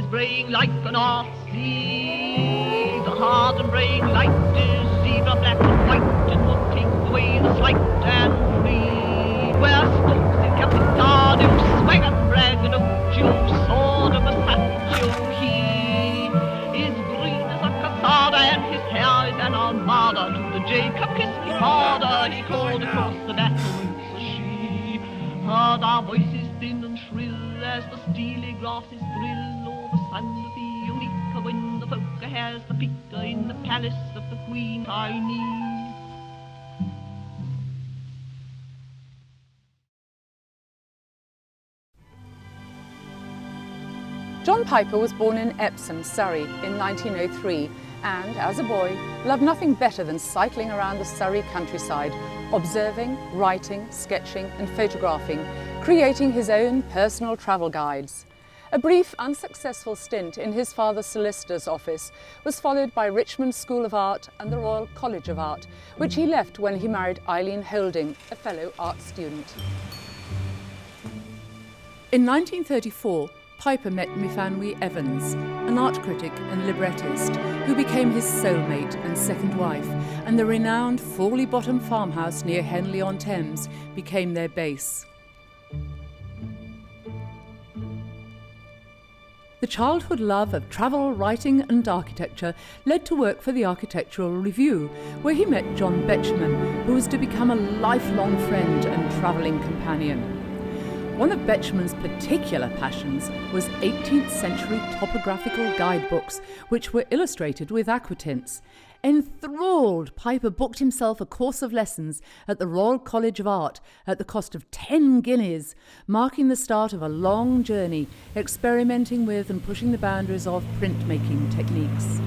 is braying like an ox. He's a hard and braying light is zebra black and white, and will take away the slight and free. Where stokes in Capitano, swag and brag and ocho, sword of a satchel. He is green as a cassada, and his hair is an armada. To the Jacob kiss me harder, he called across the battlements a she. Heard our voices thin and shrill as the steely grasses thrill, or the sound of the Eureka when the poker has the picker in the palace of the Queen Tiny. John Piper was born in Epsom, Surrey in 1903 and, as a boy, loved nothing better than cycling around the Surrey countryside, observing, writing, sketching and photographing, creating his own personal travel guides. A brief, unsuccessful stint in his father's solicitor's office was followed by Richmond School of Art and the Royal College of Art, which he left when he married Eileen Holding, a fellow art student. In 1934, Piper met Myfanwy Evans, an art critic and librettist, who became his soulmate and second wife, and the renowned Fawley-Bottom farmhouse near Henley-on-Thames became their base. The childhood love of travel, writing and architecture led to work for the Architectural Review, where he met John Betjeman, who was to become a lifelong friend and travelling companion. One of Betjeman's particular passions was 18th century topographical guidebooks, which were illustrated with aquatints. Enthralled, Piper booked himself a course of lessons at the Royal College of Art at the cost of 10 guineas, marking the start of a long journey, experimenting with and pushing the boundaries of printmaking techniques.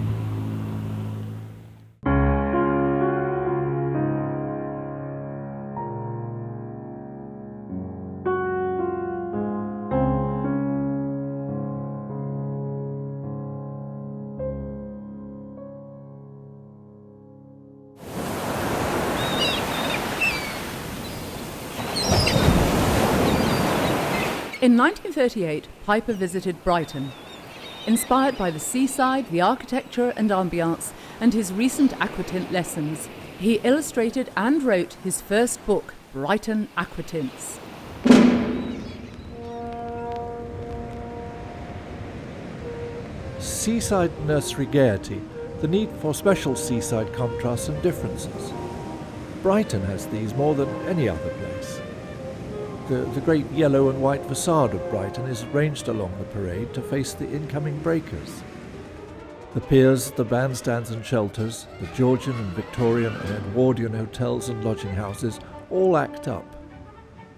In 1938, Piper visited Brighton. Inspired by the seaside, the architecture and ambience, and his recent aquatint lessons, he illustrated and wrote his first book, Brighton Aquatints. Seaside nursery gaiety, the need for special seaside contrasts and differences. Brighton has these more than any other place. The great yellow and white façade of Brighton is ranged along the parade to face the incoming breakers. The piers, the bandstands and shelters, the Georgian and Victorian and Edwardian hotels and lodging houses all act up.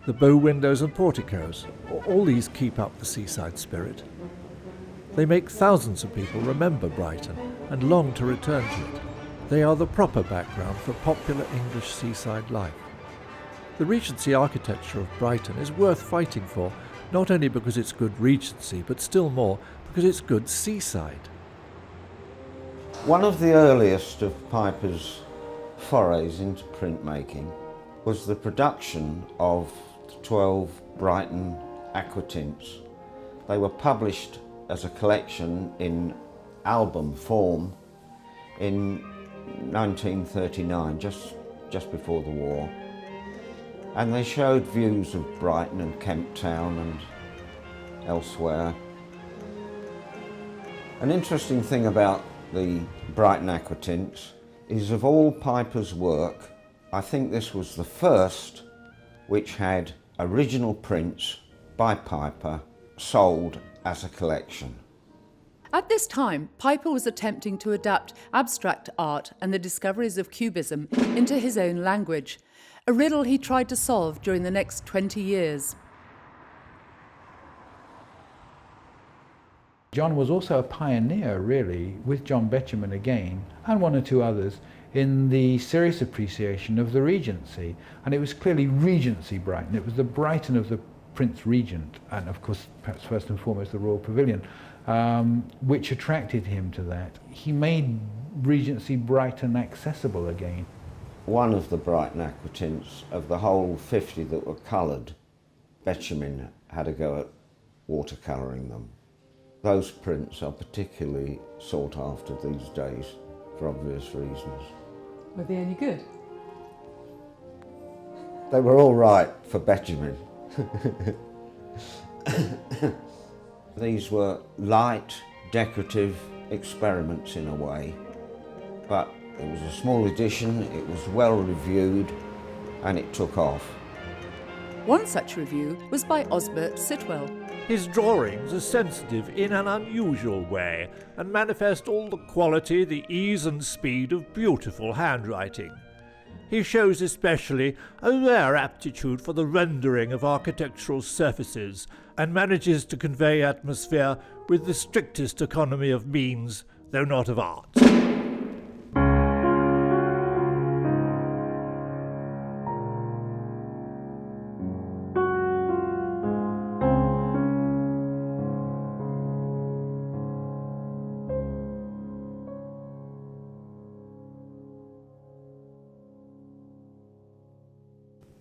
The bow windows and porticos, all these keep up the seaside spirit. They make thousands of people remember Brighton and long to return to it. They are the proper background for popular English seaside life. The Regency architecture of Brighton is worth fighting for, not only because it's good Regency, but still more because it's good seaside. One of the earliest of Piper's forays into printmaking was the production of 12 Brighton aquatints. They were published as a collection in album form in 1939, just before the war. And they showed views of Brighton and Kemp Town and elsewhere. An interesting thing about the Brighton aquatints is, of all Piper's work, I think this was the first which had original prints by Piper sold as a collection. At this time, Piper was attempting to adapt abstract art and the discoveries of Cubism into his own language, a riddle he tried to solve during the next 20 years. John was also a pioneer, really, with John Betjeman again, and one or two others, in the serious appreciation of the Regency. And it was clearly Regency Brighton. It was the Brighton of the Prince Regent, and of course, perhaps first and foremost, the Royal Pavilion, which attracted him to that. He made Regency Brighton accessible again. One of the Brighton aquatints, of the whole 50 that were coloured, Betjeman had a go at watercolouring them. Those prints are particularly sought after these days for obvious reasons. Were they any good? They were all right for Benjamin. These were light, decorative experiments in a way, but it was a small edition, it was well reviewed, and it took off. One such review was by Osbert Sitwell. His drawings are sensitive in an unusual way and manifest all the quality, the ease and speed of beautiful handwriting. He shows especially a rare aptitude for the rendering of architectural surfaces and manages to convey atmosphere with the strictest economy of means, though not of art.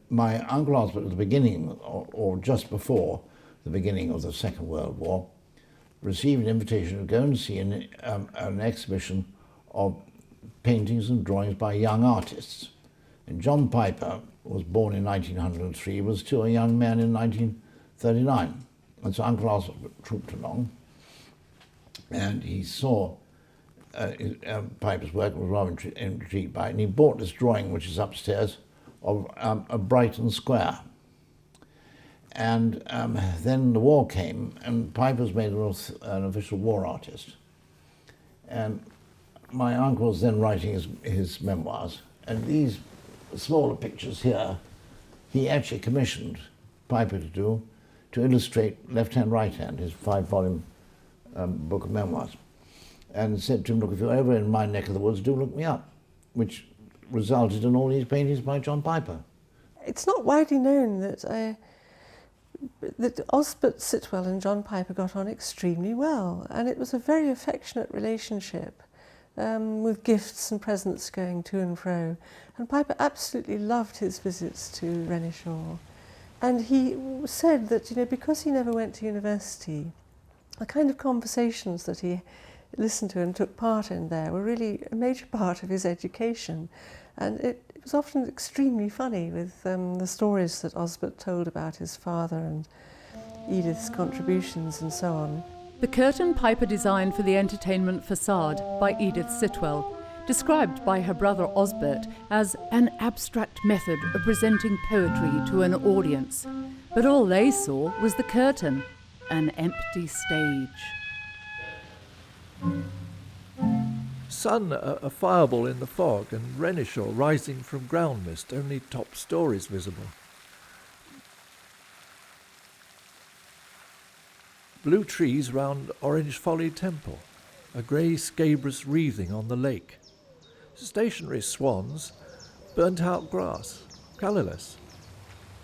My uncle Osbert at the beginning, or just before the beginning of the Second World War, received an invitation to go and see an exhibition of paintings and drawings by young artists. And John Piper was born in 1903, was still a young man in 1939. And so Uncle Osbert trooped along, and he saw Piper's work and was rather intrigued by it, and he bought this drawing, which is upstairs, of Brighton Square. And then the war came, and Piper's made an official war artist. And my uncle was then writing his memoirs, and these smaller pictures here, he actually commissioned Piper to do, to illustrate Left Hand, Right Hand, his 5-volume book of memoirs. And said to him, look, if you're ever in my neck of the woods, do look me up, which resulted in all these paintings by John Piper. It's not widely known that Osbert Sitwell and John Piper got on extremely well, and it was a very affectionate relationship, with gifts and presents going to and fro. And Piper absolutely loved his visits to Renishaw. And he said that, you know, because he never went to university, the kind of conversations that he listened to and took part in there were really a major part of his education. And it was often extremely funny with the stories that Osbert told about his father and Edith's contributions and so on. The curtain Piper designed for the entertainment Façade by Edith Sitwell, described by her brother Osbert as an abstract method of presenting poetry to an audience. But all they saw was the curtain, an empty stage. Sun a fireball in the fog, and Renishaw rising from ground mist, only top stories visible. Blue trees round Orange Folly Temple, a grey scabrous wreathing on the lake. Stationary swans, burnt out grass, colourless.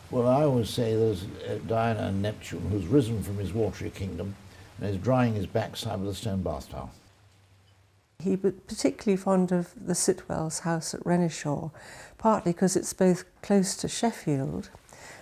Well, I always say there's Diana and Neptune, who's risen from his watery kingdom and is drying his backside with a stone bath towel. He was particularly fond of the Sitwells' house at Renishaw, partly because it's both close to Sheffield.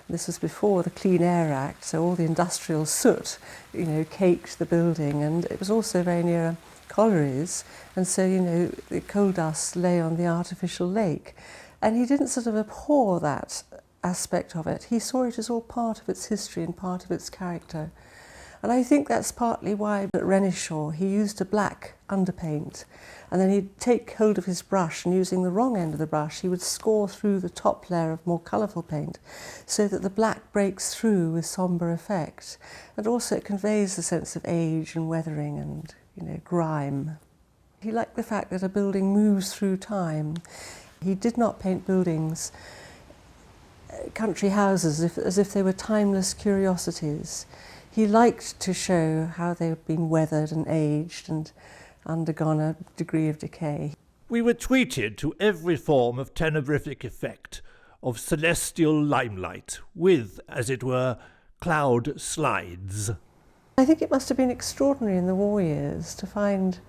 This was before the Clean Air Act, so all the industrial soot, you know, caked the building, and it was also very near collieries, and so, you know, the coal dust lay on the artificial lake. And he didn't sort of abhor that aspect of it. He saw it as all part of its history and part of its character. And I think that's partly why at Renishaw he used a black underpaint, and then he'd take hold of his brush, and using the wrong end of the brush he would score through the top layer of more colourful paint so that the black breaks through with sombre effect. And also it conveys the sense of age and weathering and, you know, grime. He liked the fact that a building moves through time. He did not paint buildings, country houses, as if they were timeless curiosities. He liked to show how they had been weathered and aged and undergone a degree of decay. We were treated to every form of tenebrific effect, of celestial limelight, with, as it were, cloud slides. I think it must have been extraordinary in the war years to find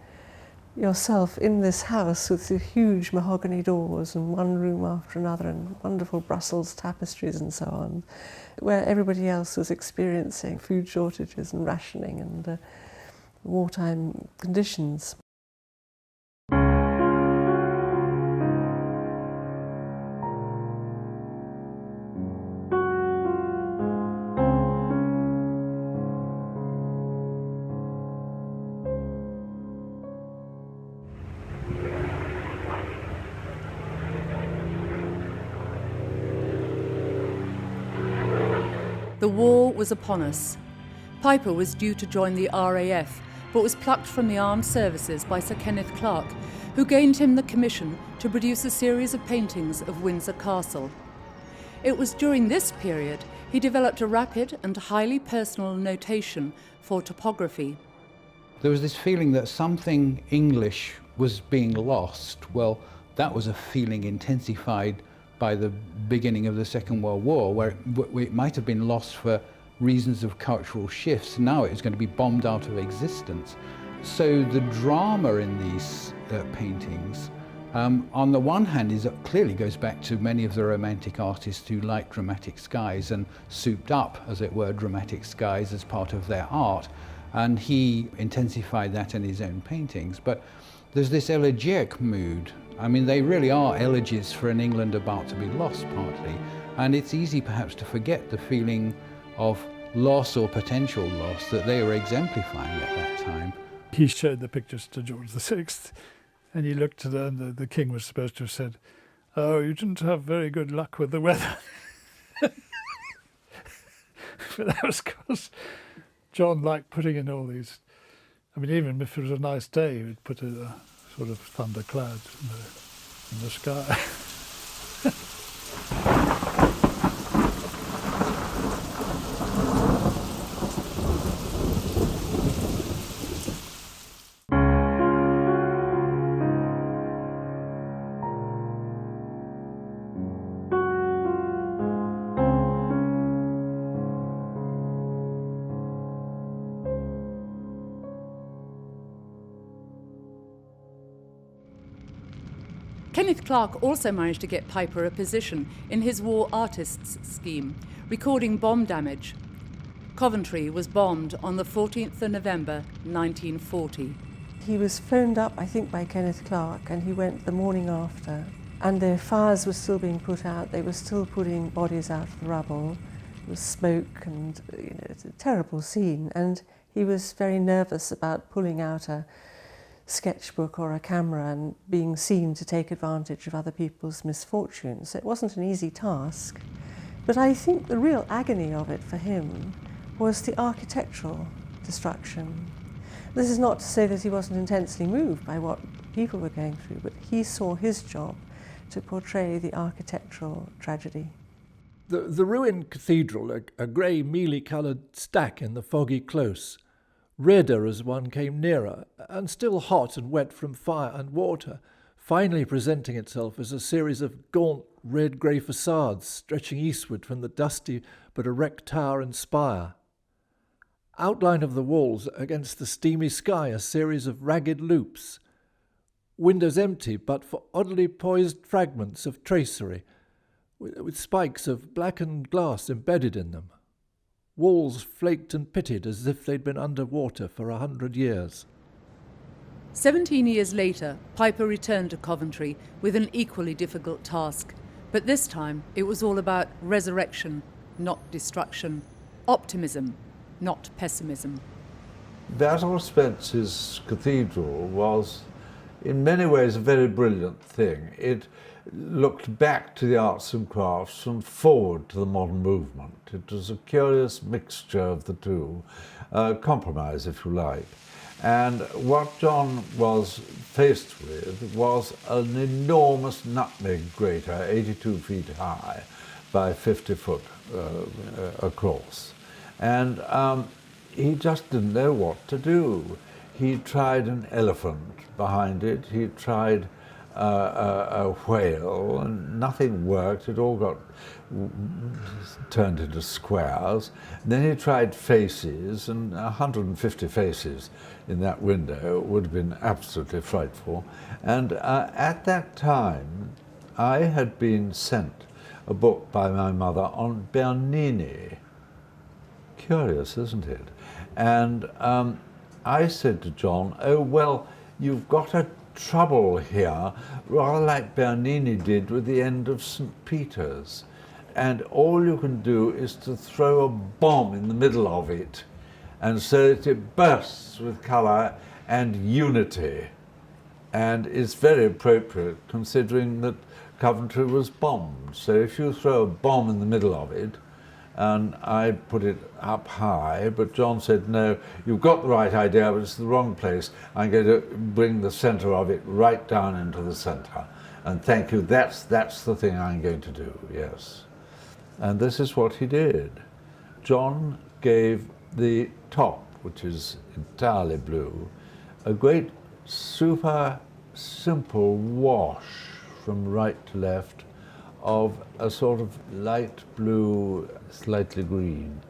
yourself in this house with the huge mahogany doors and one room after another and wonderful Brussels tapestries and so on, where everybody else was experiencing food shortages and rationing. And wartime conditions. The war was upon us. Piper was due to join the RAF, but was plucked from the armed services by Sir Kenneth Clarke, who gained him the commission to produce a series of paintings of Windsor Castle. It was during this period he developed a rapid and highly personal notation for topography. There was this feeling that something English was being lost. Well, that was a feeling intensified by the beginning of the Second World War, where it might have been lost for reasons of cultural shifts. Now it was going to be bombed out of existence. So the drama in these paintings, on the one hand, clearly goes back to many of the Romantic artists who liked dramatic skies and souped up, as it were, dramatic skies as part of their art. And he intensified that in his own paintings. But there's this elegiac mood. I mean, they really are elegies for an England about to be lost, partly. And it's easy perhaps to forget the feeling of loss or potential loss that they were exemplifying at that time. He showed the pictures to George VI, and he looked at them, and the king was supposed to have said, "Oh, you didn't have very good luck with the weather." But that was because John liked putting in all these. I mean, even if it was a nice day, he would put a sort of thundercloud in the sky. Kenneth Clarke also managed to get Piper a position in his War Artists scheme, recording bomb damage. Coventry was bombed on the 14th of November 1940. He was phoned up, I think, by Kenneth Clarke, and he went the morning after. And the fires were still being put out. They were still putting bodies out of the rubble. There was smoke, and it's a terrible scene. And he was very nervous about pulling out a sketchbook or a camera and being seen to take advantage of other people's misfortunes. It wasn't an easy task. But I think the real agony of it for him was the architectural destruction. This is not to say that he wasn't intensely moved by what people were going through, but he saw his job to portray the architectural tragedy. The ruined cathedral, a grey, mealy-coloured stack in the foggy close, redder as one came nearer, and still hot and wet from fire and water, finally presenting itself as a series of gaunt red-grey facades stretching eastward from the dusty but erect tower and spire. Outline of the walls against the steamy sky a series of ragged loops. Windows empty but for oddly poised fragments of tracery, with spikes of blackened glass embedded in them. Walls flaked and pitted as if they'd been under water for 100 years. 17 years later, Piper returned to Coventry with an equally difficult task. But this time, it was all about resurrection, not destruction. Optimism, not pessimism. Basil Spence's cathedral was, in many ways, a very brilliant thing. It looked back to the arts and crafts and forward to the modern movement. It was a curious mixture of the two, compromise, if you like. And what John was faced with was an enormous nutmeg grater, 82 feet high by 50 foot across. And he just didn't know what to do. He tried an elephant behind it, he tried a whale, and nothing worked. It all got turned into squares. And then he tried faces, and 150 faces in that window would have been absolutely frightful. And at that time, I had been sent a book by my mother on Bernini. Curious, isn't it? And I said to John, oh, well, you've got a trouble here, rather like Bernini did with the end of St. Peter's. And all you can do is to throw a bomb in the middle of it, and so that it bursts with colour and unity. And it's very appropriate considering that Coventry was bombed. So if you throw a bomb in the middle of it, and I put it up high, but John said, no, you've got the right idea, but it's the wrong place. I'm going to bring the centre of it right down into the centre. And thank you, that's the thing I'm going to do, yes. And this is what he did. John gave the top, which is entirely blue, a great super simple wash from right to left of a sort of light blue, slightly green.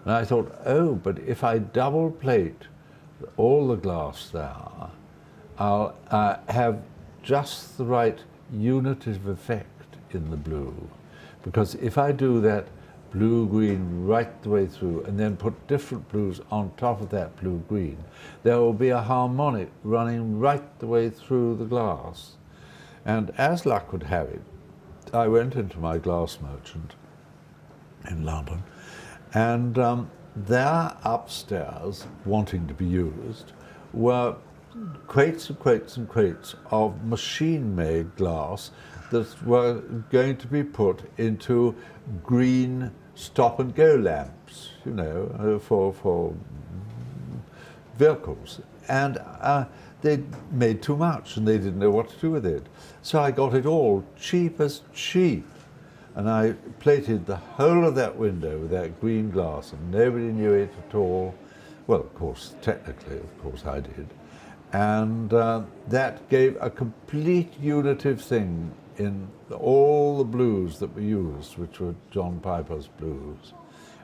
And I thought, oh, but if I double plate all the glass there, I'll have just the right unitive effect in the blue. Because if I do that blue-green right the way through and then put different blues on top of that blue-green, there will be a harmonic running right the way through the glass. And as luck would have it, I went into my glass merchant in London, and there upstairs, wanting to be used, were crates and crates and crates of machine-made glass that were going to be put into green stop-and-go lamps, you know, for vehicles. And they made too much and they didn't know what to do with it. So I got it all cheap as cheap. And I plated the whole of that window with that green glass, and nobody knew it at all. Well, of course, technically, of course, I did. And that gave a complete unitive thing in all the blues that were used, which were John Piper's blues.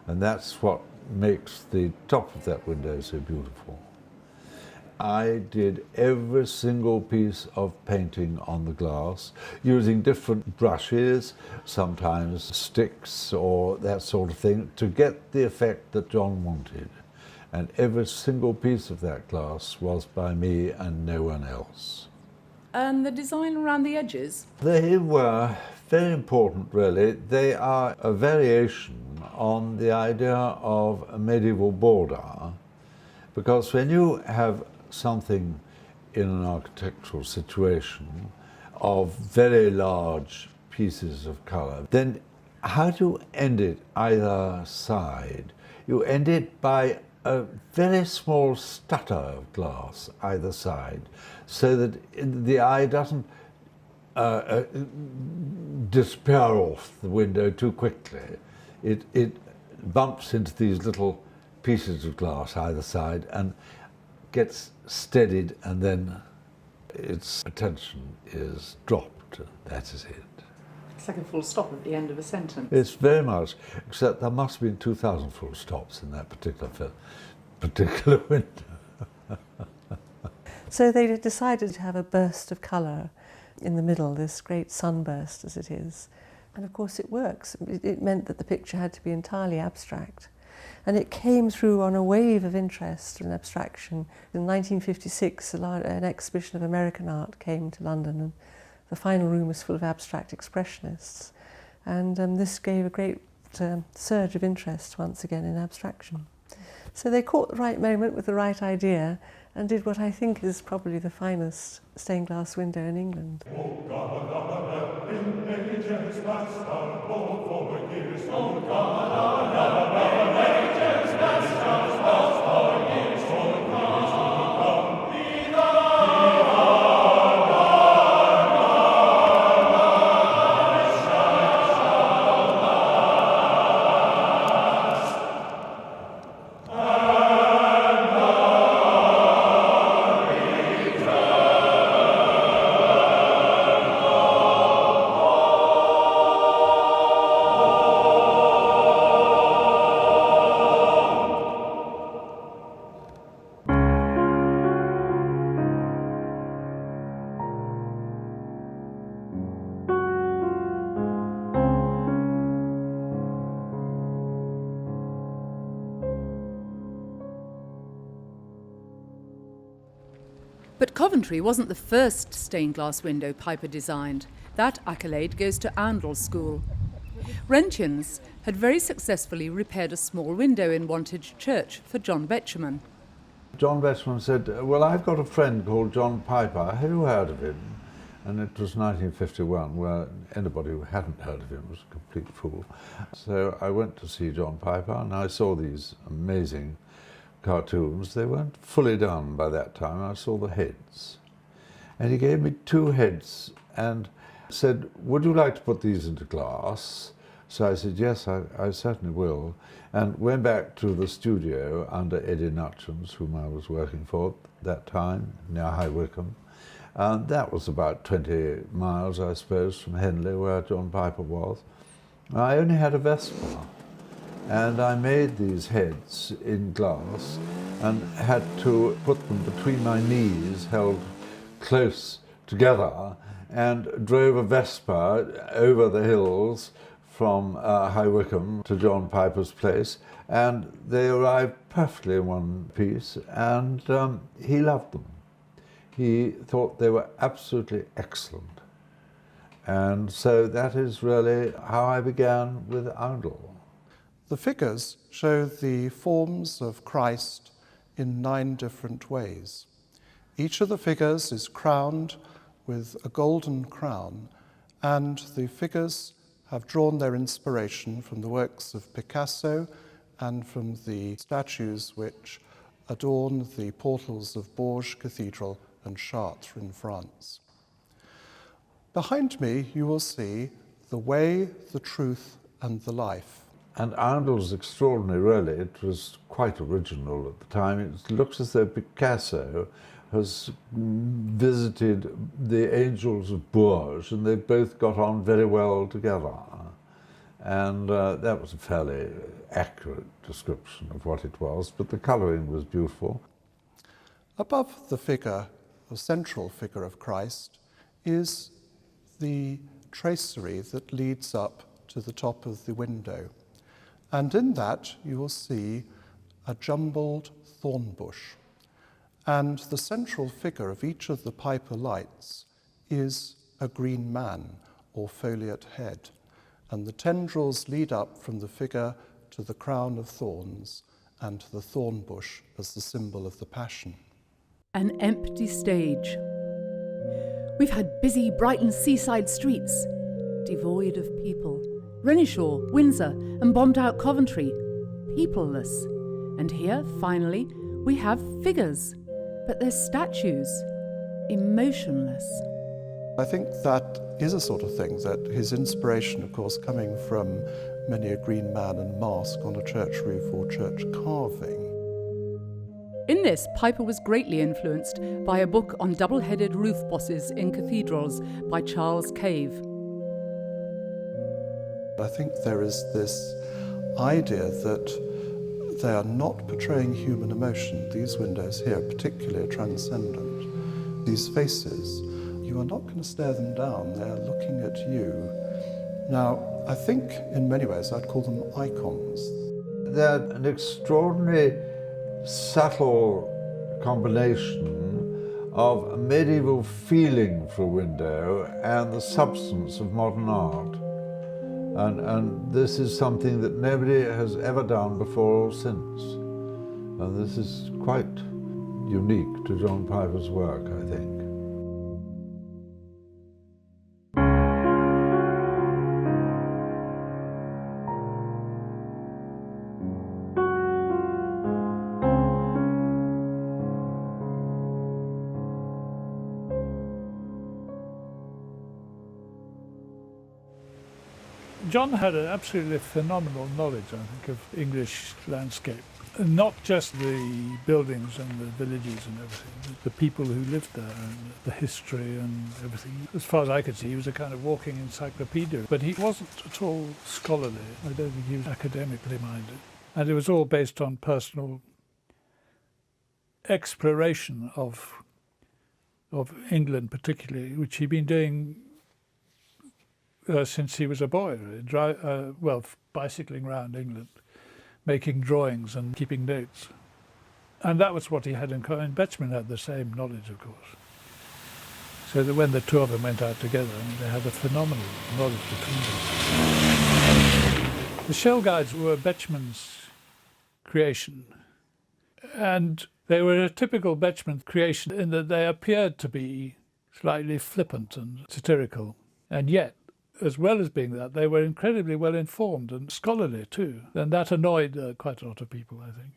And that's what makes the top of that window so beautiful. I did every single piece of painting on the glass using different brushes, sometimes sticks or that sort of thing, to get the effect that John wanted. And every single piece of that glass was by me and no one else. And the design around the edges? They were very important, really. They are a variation on the idea of a medieval border, because when you have something in an architectural situation of very large pieces of colour, then how do you end it either side? You end it by a very small stutter of glass either side, so that the eye doesn't disappear off the window too quickly. It bumps into these little pieces of glass either side and gets steadied, and then its attention is dropped. That is it. It's like a full stop at the end of a sentence. It's very much, except there must have been 2,000 full stops in that particular window. So they decided to have a burst of colour in the middle, this great sunburst as it is. And of course it works. It meant that the picture had to be entirely abstract. And it came through on a wave of interest and abstraction. In 1956, an exhibition of American art came to London, and the final room was full of abstract expressionists. And this gave a great surge of interest once again in abstraction. So they caught the right moment with the right idea and did what I think is probably the finest stained glass window in England. But Coventry wasn't the first stained glass window Piper designed. That accolade goes to Oundle School. Rentians had very successfully repaired a small window in Wantage Church for John Betjeman. John Betjeman said, well, I've got a friend called John Piper, have you heard of him? And it was 1951, where anybody who hadn't heard of him was a complete fool. So I went to see John Piper, and I saw these amazing cartoons. They weren't fully done by that time. I saw the heads. And he gave me 2 heads and said, would you like to put these into glass? So I said, yes, I certainly will. And went back to the studio under Eddie Nutchins, whom I was working for at that time, near High Wycombe. That was about 20 miles, I suppose, from Henley, where John Piper was. I only had a Vespa, and I made these heads in glass and had to put them between my knees, held close together, and drove a Vespa over the hills from High Wycombe to John Piper's place, and they arrived perfectly in one piece, and he loved them. He thought they were absolutely excellent. And so that is really how I began with Oundle. The figures show the forms of Christ in 9 different ways. Each of the figures is crowned with a golden crown, and the figures have drawn their inspiration from the works of Picasso and from the statues which adorn the portals of Bourges Cathedral and Chartres in France. Behind me you will see the way, the truth and the life. And Oundle's extraordinary, really. It was quite original at the time. It looks as though Picasso has visited the angels of Bourges, and they both got on very well together. And that was a fairly accurate description of what it was, but the colouring was beautiful. Above the figure, the central figure of Christ, is the tracery that leads up to the top of the window. And in that you will see a jumbled thorn bush. And the central figure of each of the Piper lights is a green man or foliate head. And the tendrils lead up from the figure to the crown of thorns and the thorn bush as the symbol of the Passion. An empty stage. We've had busy Brighton seaside streets, devoid of people. Renishaw, Windsor, and bombed-out Coventry, peopleless. And here, finally, we have figures, but they're statues, emotionless. I think that is a sort of thing that his inspiration, of course, coming from many a green man and mask on a church roof or church carving. In this, Piper was greatly influenced by a book on double-headed roof bosses in cathedrals by Charles Cave. I think there is this idea that they are not portraying human emotion. These windows here particularly are transcendent. These faces, you are not going to stare them down, they're looking at you. Now, I think in many ways I'd call them icons. They're an extraordinary, subtle combination of a medieval feeling for a window and the substance of modern art. And this is something that nobody has ever done before or since. And this is quite unique to John Piper's work, I think. John had an absolutely phenomenal knowledge, I think, of English landscape. And not just the buildings and the villages and everything, but the people who lived there and the history and everything. As far as I could see, he was a kind of walking encyclopedia. But he wasn't at all scholarly. I don't think he was academically minded. And it was all based on personal exploration of England particularly, which he'd been doing since he was a boy, really. Bicycling around England, making drawings and keeping notes. And that was what he had in common. Betjeman had the same knowledge, of course. So that when the two of them went out together, they had a phenomenal knowledge between them. The shell guides were Betjeman's creation. And they were a typical Betjeman creation in that they appeared to be slightly flippant and satirical. And yet, as well as being that, they were incredibly well informed and scholarly too. And that annoyed quite a lot of people, I think.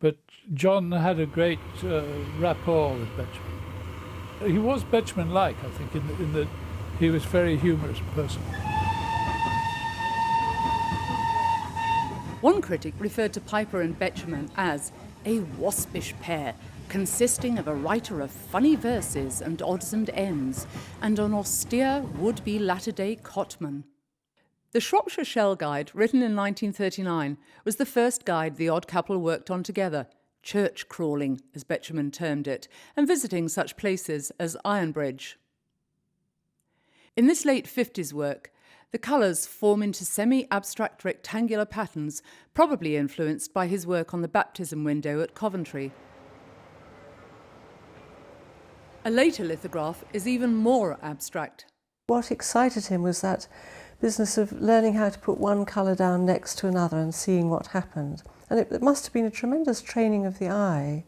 But John had a great rapport with Betjeman. He was Betjeman-like, I think, in that he was a very humorous person. One critic referred to Piper and Betjeman as a waspish pair, consisting of a writer of funny verses and odds and ends, and an austere would-be latter-day cotman. The Shropshire Shell Guide, written in 1939, was the first guide the odd couple worked on together, church crawling, as Betjeman termed it, and visiting such places as Ironbridge. In this late 50s work, the colours form into semi-abstract rectangular patterns, probably influenced by his work on the baptism window at Coventry. A later lithograph is even more abstract. What excited him was that business of learning how to put one colour down next to another and seeing what happened. And it must have been a tremendous training of the eye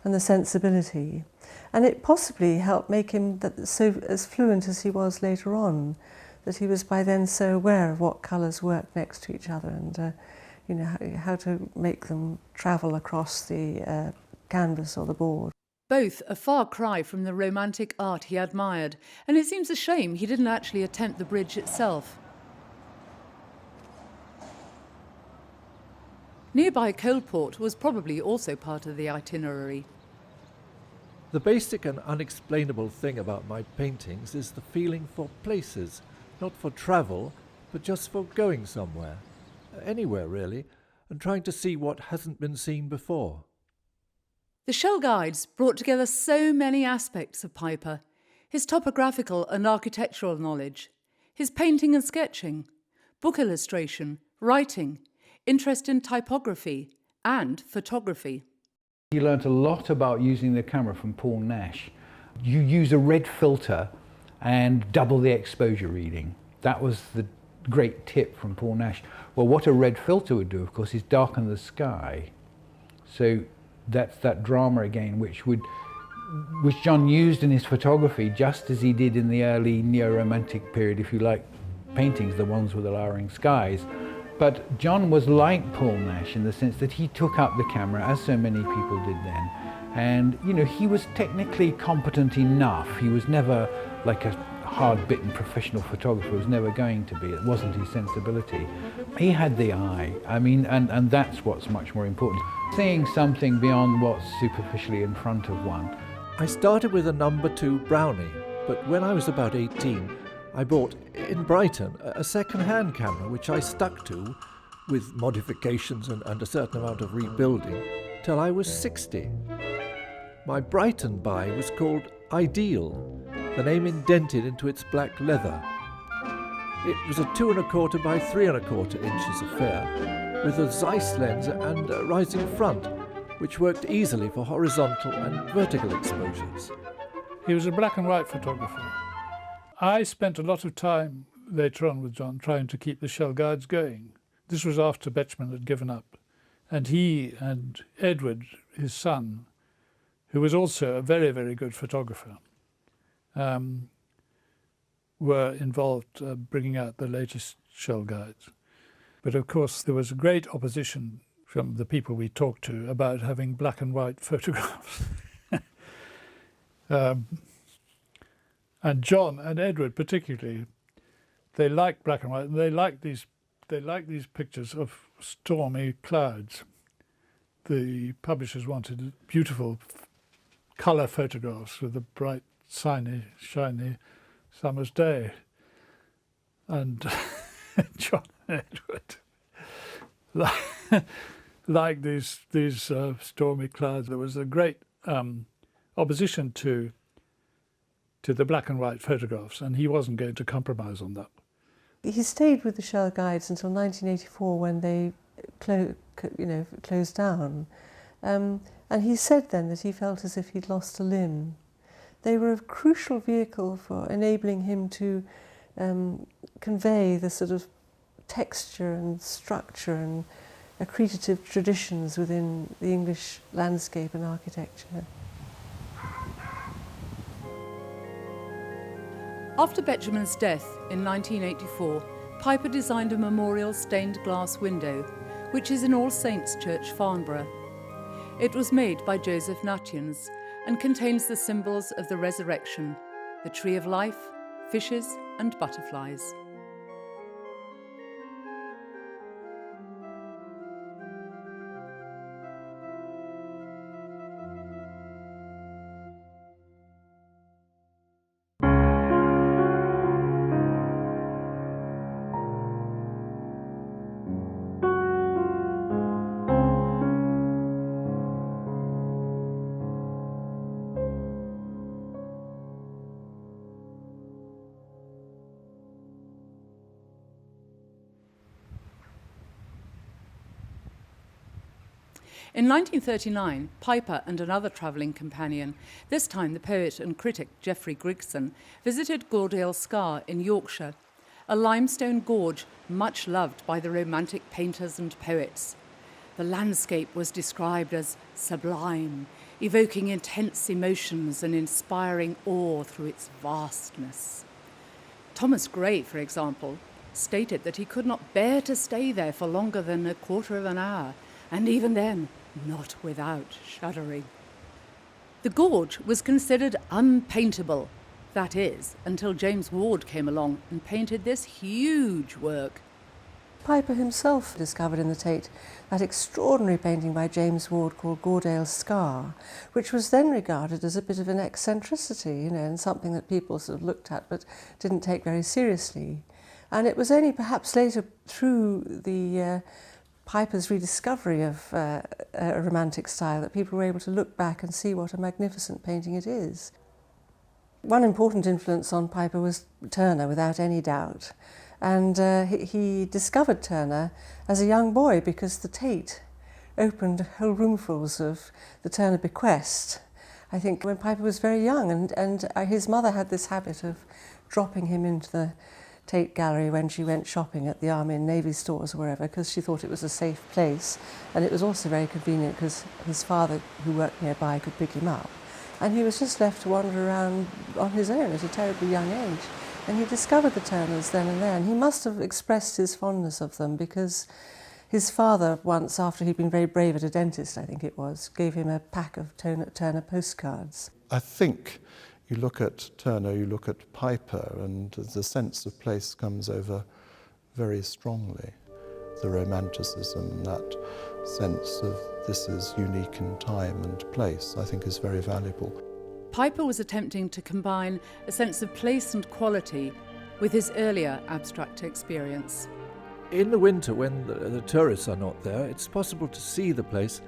and the sensibility. And it possibly helped make him so as fluent as he was later on, that he was by then so aware of what colours worked next to each other and how to make them travel across the canvas or the board. Both a far cry from the romantic art he admired, and it seems a shame he didn't actually attempt the bridge itself. Nearby Coalport was probably also part of the itinerary. The basic and unexplainable thing about my paintings is the feeling for places, not for travel, but just for going somewhere, anywhere really, and trying to see what hasn't been seen before. The Shell Guides brought together so many aspects of Piper: his topographical and architectural knowledge, his painting and sketching, book illustration, writing, interest in typography and photography. He learnt a lot about using the camera from Paul Nash. You use a red filter and double the exposure reading. That was the great tip from Paul Nash. Well, what a red filter would do, of course, is darken the sky. So that's that drama again, which John used in his photography, just as he did in the early neo-romantic period, if you like, paintings, the ones with the lowering skies. But John was like Paul Nash in the sense that he took up the camera, as so many people did then, and he was technically competent enough. He was never like a hard-bitten professional photographer, was never going to be. It wasn't his sensibility. He had the eye, and that's what's much more important. Seeing something beyond what's superficially in front of one. I started with a number 2 Brownie, but when I was about 18, I bought, in Brighton, a second-hand camera which I stuck to, with modifications and a certain amount of rebuilding, till I was 60. My Brighton buy was called Ideal, the name indented into its black leather. It was a 2 1/4 by 3 1/4 inches affair, with a Zeiss lens and a rising front, which worked easily for horizontal and vertical exposures. He was a black and white photographer. I spent a lot of time later on with John trying to keep the Shell Guides going. This was after Betjeman had given up. And he and Edward, his son, who was also a very, very good photographer, were involved bringing out the latest Shell Guides. But of course there was a great opposition from the people we talked to about having black and white photographs. And John and Edward particularly, they liked black and white, and they liked these pictures of stormy clouds. The publishers wanted beautiful colour photographs with a bright, shiny summer's day. And John and Edward liked these stormy clouds. There was a great opposition to the black and white photographs, and he wasn't going to compromise on that. He stayed with the Shell Guides until 1984 when they closed down, And he said then that he felt as if he'd lost a limb. They were a crucial vehicle for enabling him to convey the sort of texture and structure and accretive traditions within the English landscape and architecture. After Betjeman's death in 1984, Piper designed a memorial stained glass window, which is in All Saints Church, Farnborough. It was made by Joseph Nutjens and contains the symbols of the resurrection, the tree of life, fishes and butterflies. In 1939, Piper and another travelling companion, this time the poet and critic Geoffrey Grigson, visited Gordale Scar in Yorkshire, a limestone gorge much loved by the Romantic painters and poets. The landscape was described as sublime, evoking intense emotions and inspiring awe through its vastness. Thomas Gray, for example, stated that he could not bear to stay there for longer than a quarter of an hour, and even then, not without shuddering. The gorge was considered unpaintable, that is, until James Ward came along and painted this huge work. Piper himself discovered in the Tate that extraordinary painting by James Ward called Gordale Scar, which was then regarded as a bit of an eccentricity, and something that people sort of looked at but didn't take very seriously. And it was only perhaps later through the Piper's rediscovery of a Romantic style that people were able to look back and see what a magnificent painting it is. One important influence on Piper was Turner, without any doubt. And he discovered Turner as a young boy because the Tate opened whole roomfuls of the Turner bequest, I think, when Piper was very young. And his mother had this habit of dropping him into the Tate Gallery when she went shopping at the Army and Navy stores or wherever, because she thought it was a safe place. And it was also very convenient because his father, who worked nearby, could pick him up. And he was just left to wander around on his own at a terribly young age. And he discovered the Turners then and there, and he must have expressed his fondness of them because his father once, after he'd been very brave at a dentist, I think it was, gave him a pack of Turner postcards. I think you look at Turner, you look at Piper, and the sense of place comes over very strongly. The romanticism, that sense of this is unique in time and place, I think is very valuable. Piper was attempting to combine a sense of place and quality with his earlier abstract experience. In the winter, when the tourists are not there, it's possible to see the place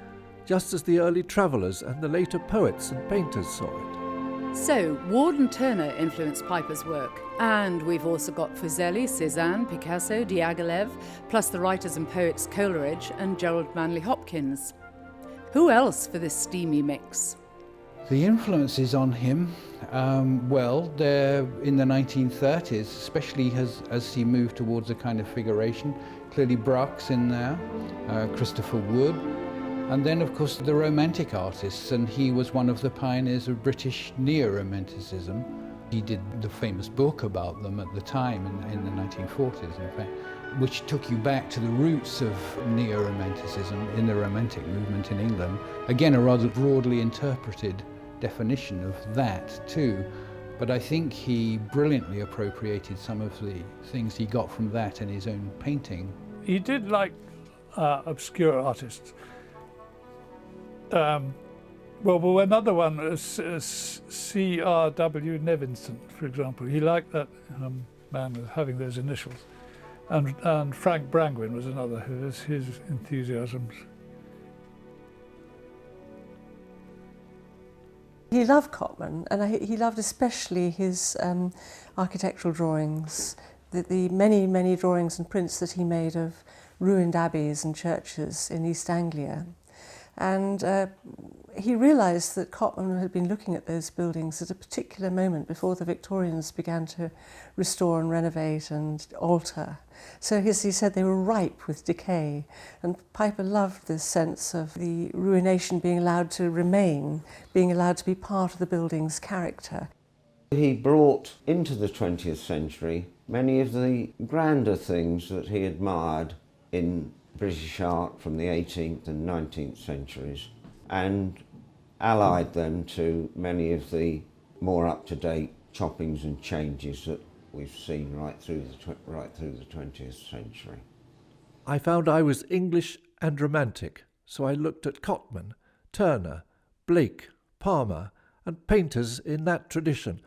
just as the early travellers and the later poets and painters saw it. So, Ward and Turner influenced Piper's work, and we've also got Fuseli, Cézanne, Picasso, Diaghilev, plus the writers and poets Coleridge and Gerald Manley Hopkins. Who else for this steamy mix? The influences on him, they're in the 1930s, especially as he moved towards a kind of figuration. Clearly Braque's in there, Christopher Wood, and then of course the Romantic artists, and he was one of the pioneers of British neo-Romanticism. He did the famous book about them at the time, in the 1940s in fact, which took you back to the roots of neo-Romanticism in the Romantic movement in England. Again, a rather broadly interpreted definition of that too, but I think he brilliantly appropriated some of the things he got from that in his own painting. He did like obscure artists. Another one is C.R.W. Nevinson, for example. He liked that man with having those initials. And Frank Brangwyn was another, who was his enthusiasms. He loved Cotman, and he loved especially his architectural drawings, the many, many drawings and prints that he made of ruined abbeys and churches in East Anglia. And he realised that Cotman had been looking at those buildings at a particular moment before the Victorians began to restore and renovate and alter. So as he said, they were ripe with decay. And Piper loved this sense of the ruination being allowed to remain, being allowed to be part of the building's character. He brought into the 20th century many of the grander things that he admired in British art from the 18th and 19th centuries, and allied them to many of the more up-to-date choppings and changes that we've seen right through the 20th century. I found I was English and romantic, so I looked at Cotman, Turner, Blake, Palmer, and painters in that tradition,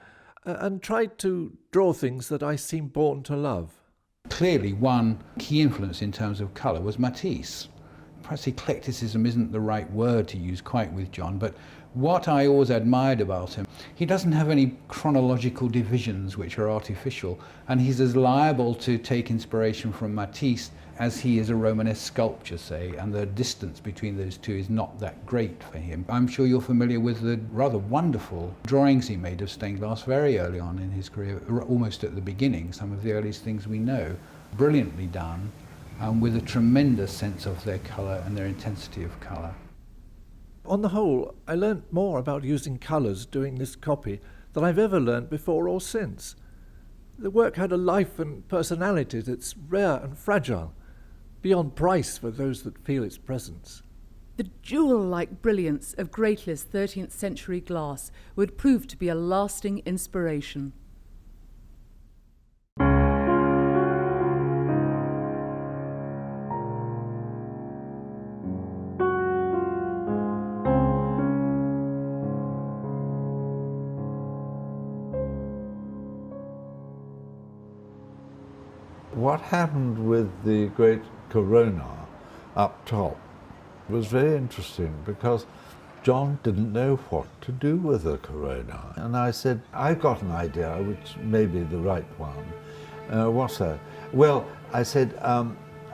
and tried to draw things that I seemed born to love. Clearly, one key influence in terms of colour was Matisse. Perhaps eclecticism isn't the right word to use quite with John, but what I always admired about him, he doesn't have any chronological divisions which are artificial, and he's as liable to take inspiration from Matisse as he is a Romanesque sculpture, say, and the distance between those two is not that great for him. I'm sure you're familiar with the rather wonderful drawings he made of stained glass very early on in his career, almost at the beginning, some of the earliest things we know. Brilliantly done, with a tremendous sense of their colour and their intensity of colour. On the whole, I learnt more about using colours doing this copy than I've ever learnt before or since. The work had a life and personality that's rare and fragile, beyond price for those that feel its presence. The jewel-like brilliance of Grately's 13th century glass would prove to be a lasting inspiration. What happened with the great corona up top was very interesting, because John didn't know what to do with the corona. And I said, I've got an idea, which may be the right one. What's that? Well, I said,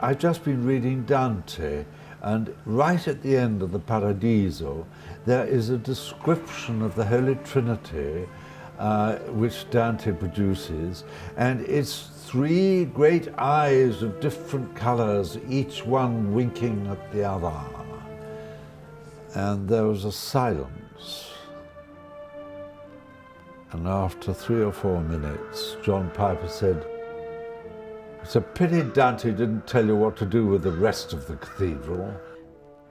I've just been reading Dante, and right at the end of the Paradiso, there is a description of the Holy Trinity, which Dante produces, and it's three great eyes of different colours, each one winking at the other. And there was a silence. And after 3 or 4 minutes, John Piper said, "It's a pity Dante didn't tell you what to do with the rest of the cathedral."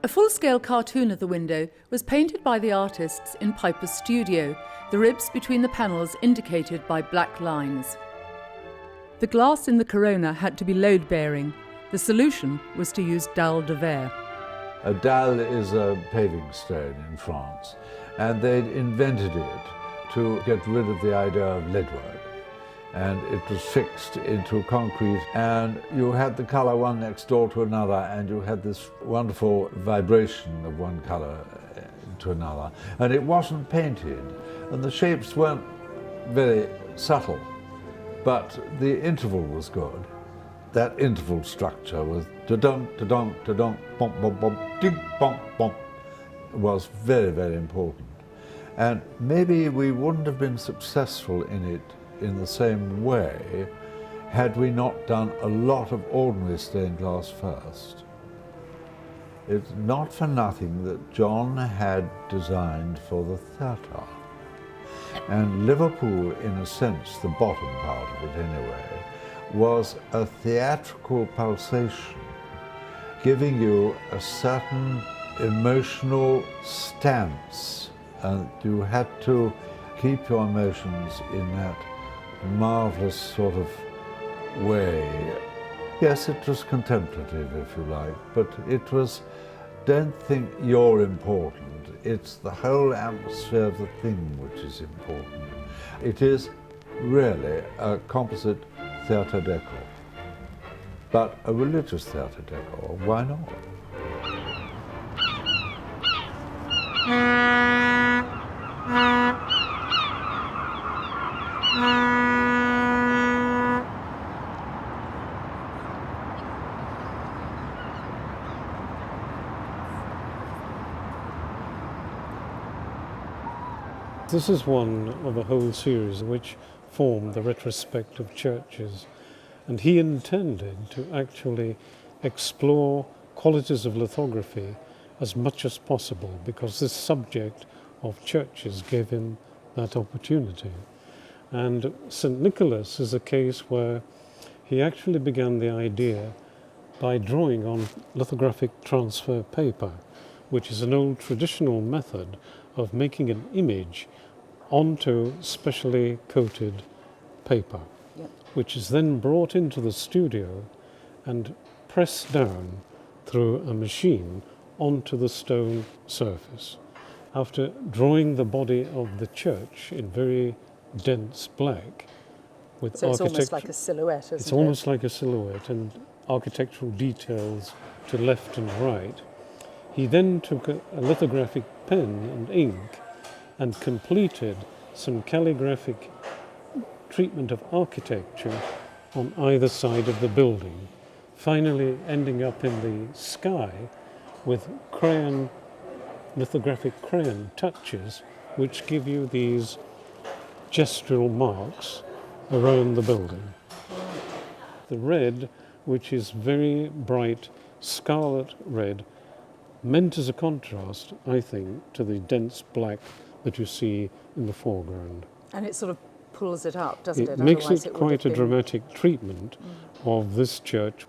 A full-scale cartoon of the window was painted by the artists in Piper's studio, the ribs between the panels indicated by black lines. The glass in the corona had to be load-bearing. The solution was to use dalle de verre. A dalle is a paving stone in France, and they'd invented it to get rid of the idea of leadwork. And it was fixed into concrete, and you had the colour one next door to another, and you had this wonderful vibration of one colour to another. And it wasn't painted, and the shapes weren't very subtle, but the interval was good. That interval structure with da-dunk, da-dunk, da-dunk, bump, bump, bump, ding, bump, bump, was very, very important. And maybe we wouldn't have been successful in it in the same way had we not done a lot of ordinary stained glass first. It's not for nothing that John had designed for the theatre. And Liverpool, in a sense, the bottom part of it anyway, was a theatrical pulsation, giving you a certain emotional stance, and you had to keep your emotions in that marvellous sort of way. Yes, it was contemplative, if you like, but it was, don't think you're important. It's the whole atmosphere of the thing which is important. It is really a composite theatre decor, but a religious theatre decor, why not? This is one of a whole series which formed the retrospective churches, and he intended to actually explore qualities of lithography as much as possible, because this subject of churches gave him that opportunity. And St. Nicholas is a case where he actually began the idea by drawing on lithographic transfer paper, which is an old traditional method of making an image onto specially coated paper, which is then brought into the studio and pressed down through a machine onto the stone surface. After drawing the body of the church in very dense black, with So it's almost like a silhouette, isn't it? It's almost like a silhouette, and architectural details to left and right. He then took a lithographic pen and ink and completed some calligraphic treatment of architecture on either side of the building, finally ending up in the sky with lithographic crayon touches, which give you these gestural marks around the building. The red, which is very bright scarlet red, meant as a contrast, I think, to the dense black that you see in the foreground. And it sort of pulls it up, doesn't it? It makes Otherwise it would quite a have been- dramatic treatment of this church.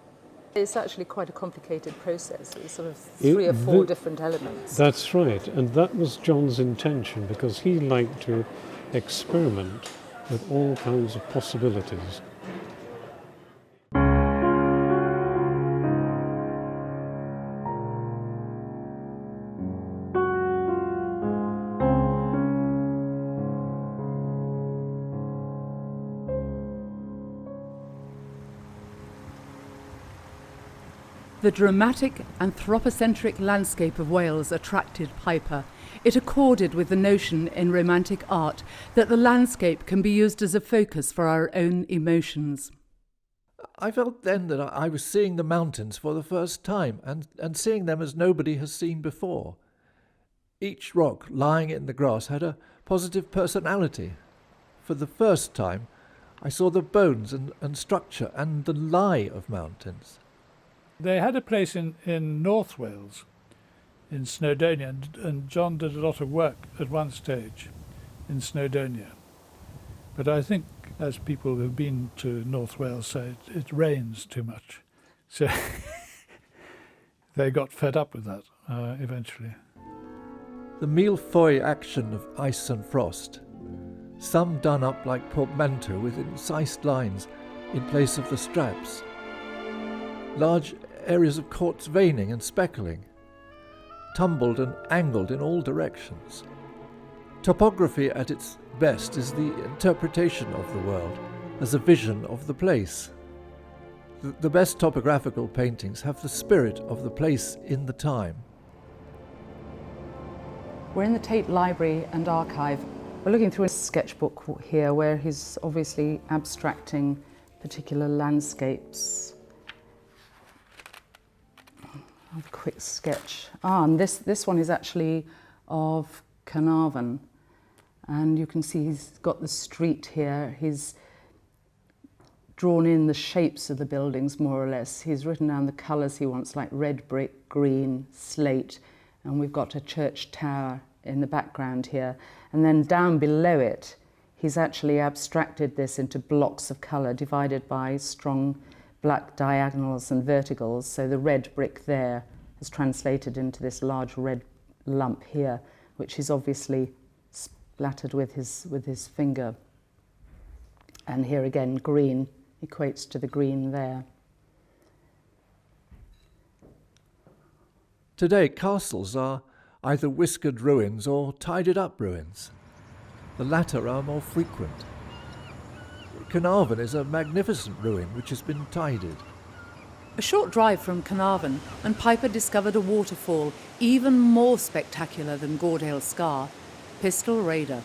It's actually quite a complicated process. It's sort of It- 3 or 4 the- different elements. That's right, and that was John's intention, because he liked to experiment with all kinds of possibilities. The dramatic, anthropocentric landscape of Wales attracted Piper. It accorded with the notion in Romantic art that the landscape can be used as a focus for our own emotions. I felt then that I was seeing the mountains for the first time, and seeing them as nobody has seen before. Each rock lying in the grass had a positive personality. For the first time, I saw the bones and structure and the lie of mountains. They had a place in North Wales, in Snowdonia, and John did a lot of work at one stage in Snowdonia. But I think, as people who've been to North Wales say, it rains too much. So they got fed up with that eventually. The mille-feuille action of ice and frost, some done up like portmanteau with incised lines in place of the straps. Large areas of quartz veining and speckling, tumbled and angled in all directions. Topography at its best is the interpretation of the world as a vision of the place. The best topographical paintings have the spirit of the place in the time. We're in the Tate Library and Archive. We're looking through a sketchbook here where he's obviously abstracting particular landscapes. A quick sketch. And this one is actually of Carnarvon. And you can see he's got the street here. He's drawn in the shapes of the buildings, more or less. He's written down the colours he wants, like red brick, green, slate. And we've got a church tower in the background here. And then down below it, he's actually abstracted this into blocks of colour divided by strong black diagonals and verticals. So the red brick there is translated into this large red lump here, which is obviously splattered with his finger. And here again, green equates to the green there. Today, castles are either whiskered ruins or tidied up ruins. The latter are more frequent. Carnarvon is a magnificent ruin which has been tidied. A short drive from Carnarvon, and Piper discovered a waterfall even more spectacular than Gordale Scar, Pistol Raider.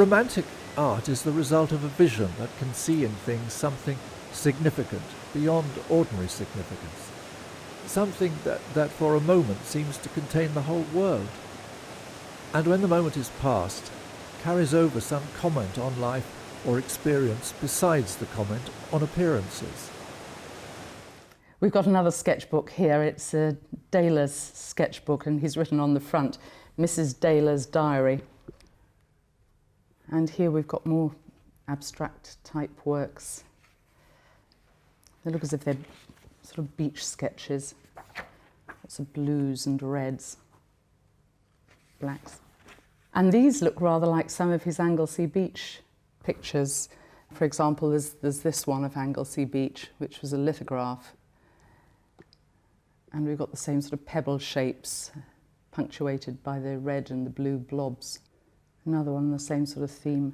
Romantic art is the result of a vision that can see in things something significant beyond ordinary significance, something that for a moment seems to contain the whole world, and when the moment is past, carries over some comment on life or experience besides the comment on appearances. We've got another sketchbook here. It's Daler's sketchbook, and he's written on the front, Mrs. Daler's Diary. And here we've got more abstract type works. They look as if they're sort of beach sketches. Lots of blues and reds, blacks. And these look rather like some of his Anglesey Beach pictures. For example, there's this one of Anglesey Beach, which was a lithograph. And we've got the same sort of pebble shapes, punctuated by the red and the blue blobs. Another one, the same sort of theme.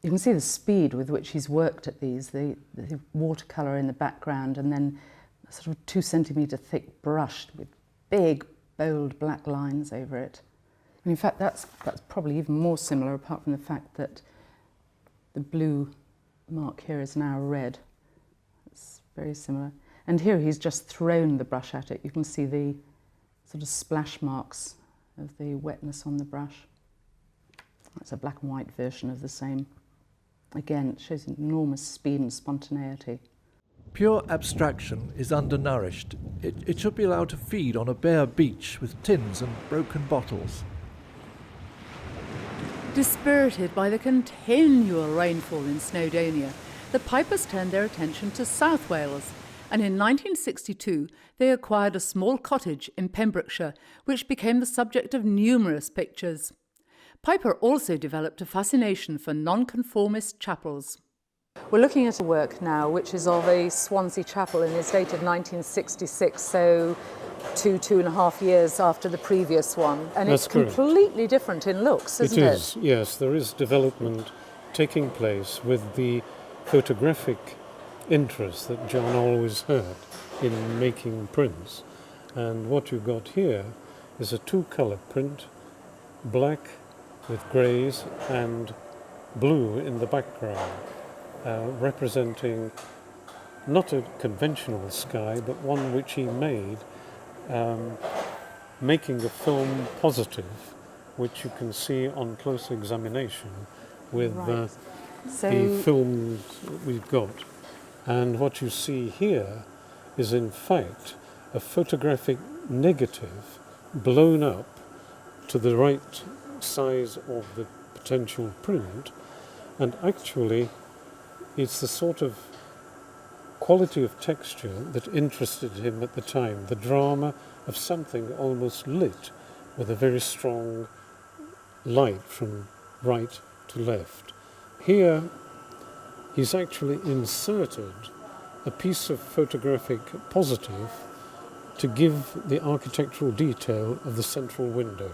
You can see the speed with which he's worked at these, the watercolour in the background, and then a sort of 2 centimetre thick brush with big, bold black lines over it. And in fact, that's probably even more similar, apart from the fact that the blue mark here is now red. It's very similar. And here he's just thrown the brush at it. You can see the sort of splash marks of the wetness on the brush. That's a black and white version of the same. Again, it shows enormous speed and spontaneity. Pure abstraction is undernourished. It should be allowed to feed on a bare beach with tins and broken bottles. Dispirited by the continual rainfall in Snowdonia, the Pipers turned their attention to South Wales, and in 1962 they acquired a small cottage in Pembrokeshire, which became the subject of numerous pictures. Piper also developed a fascination for nonconformist chapels. We're looking at a work now which is of a Swansea chapel and is dated 1966, so 2.5 years after the previous one. And That's it's correct. Completely different in looks, isn't it? It is, yes. There is development taking place with the photographic interest that John always had in making prints. And what you've got here is a 2-colour print, black with greys and blue in the background, representing not a conventional sky, but one which he made, making the film positive, which you can see on close examination with the films we've got. And what you see here is in fact a photographic negative blown up to the right size of the potential print, and actually it's the sort of quality of texture that interested him at the time, the drama of something almost lit with a very strong light from right to left. Here he's actually inserted a piece of photographic positive to give the architectural detail of the central window.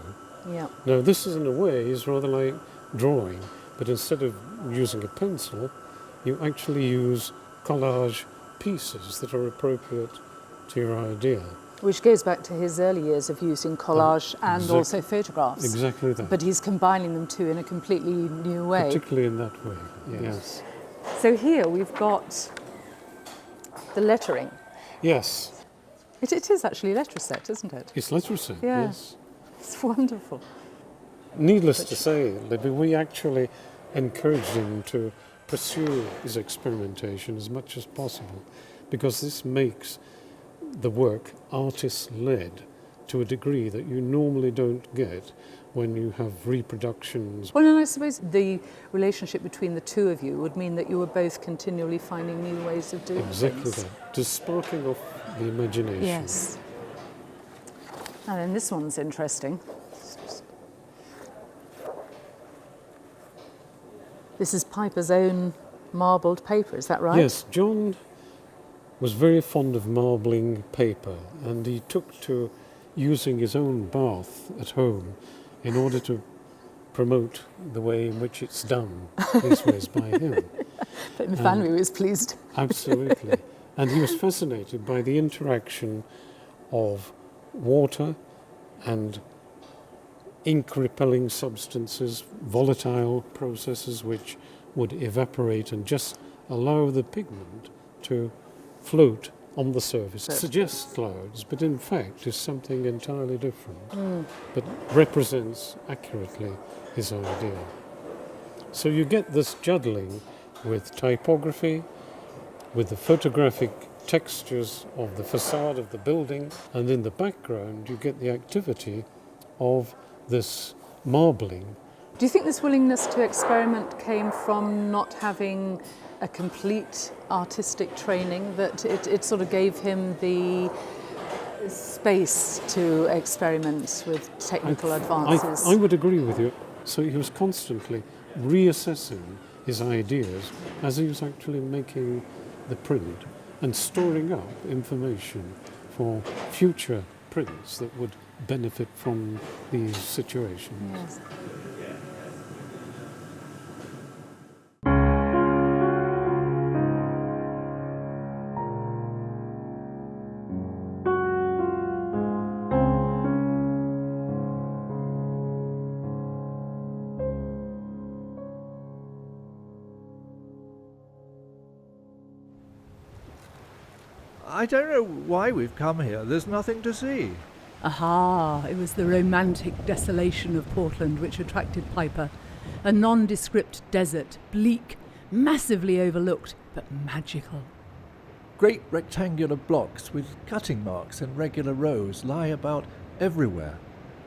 Yeah. Now this is in a way is rather like drawing, but instead of using a pencil, you actually use collage pieces that are appropriate to your idea. Which goes back to his early years of using collage and also photographs. Exactly that. But he's combining them two in a completely new way. Particularly in that way, yes. So here we've got the lettering. Yes. It is actually letter-set, isn't it? It's letter-set, Yeah. yes. It's wonderful. Needless to say, Libby, we actually encouraged him to pursue his experimentation as much as possible, because this makes the work artist-led to a degree that you normally don't get when you have reproductions. Well, and I suppose the relationship between the two of you would mean that you were both continually finding new ways of doing things. Exactly that. Just sparking off the imagination. Yes. And then this one's interesting. This is Piper's own marbled paper, is that right? Yes, John was very fond of marbling paper, and he took to using his own bath at home in order to promote the way in which it's done these ways by him. But my family was pleased. Absolutely. And he was fascinated by the interaction of water and ink-repelling substances, volatile processes which would evaporate and just allow the pigment to float on the surface. It suggests clouds, but in fact is something entirely different, but represents accurately his idea. So you get this juggling with typography, with the photographic textures of the facade of the building, and in the background you get the activity of this marbling. Do you think this willingness to experiment came from not having a complete artistic training, that it sort of gave him the space to experiment with technical advances? I would agree with you. So he was constantly reassessing his ideas as he was actually making the print and storing up information for future prints that would benefit from these situations. Yes. I don't know why we've come here. There's nothing to see. Aha, it was the romantic desolation of Portland which attracted Piper. A nondescript desert, bleak, massively overlooked, but magical. Great rectangular blocks with cutting marks in regular rows lie about everywhere,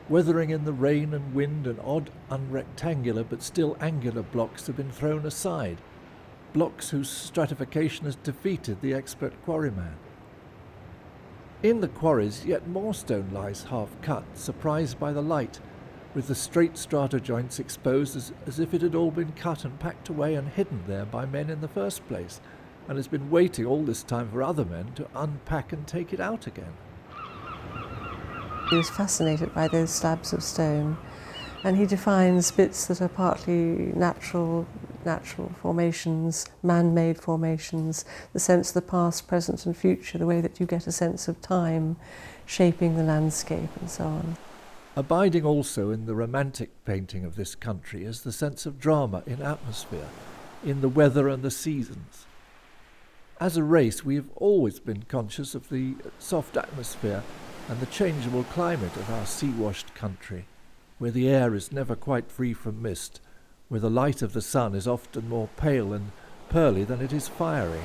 weathering in the rain and wind, and odd, unrectangular but still angular blocks have been thrown aside, blocks whose stratification has defeated the expert quarryman. In the quarries, yet more stone lies half-cut, surprised by the light, with the straight strata joints exposed as if it had all been cut and packed away and hidden there by men in the first place, and has been waiting all this time for other men to unpack and take it out again. He was fascinated by those slabs of stone, and he defines bits that are partly natural formations, man-made formations, the sense of the past, present and future, the way that you get a sense of time shaping the landscape and so on. Abiding also in the romantic painting of this country is the sense of drama in atmosphere, in the weather and the seasons. As a race, we have always been conscious of the soft atmosphere and the changeable climate of our sea-washed country, where the air is never quite free from mist, where the light of the sun is often more pale and pearly than it is fiery.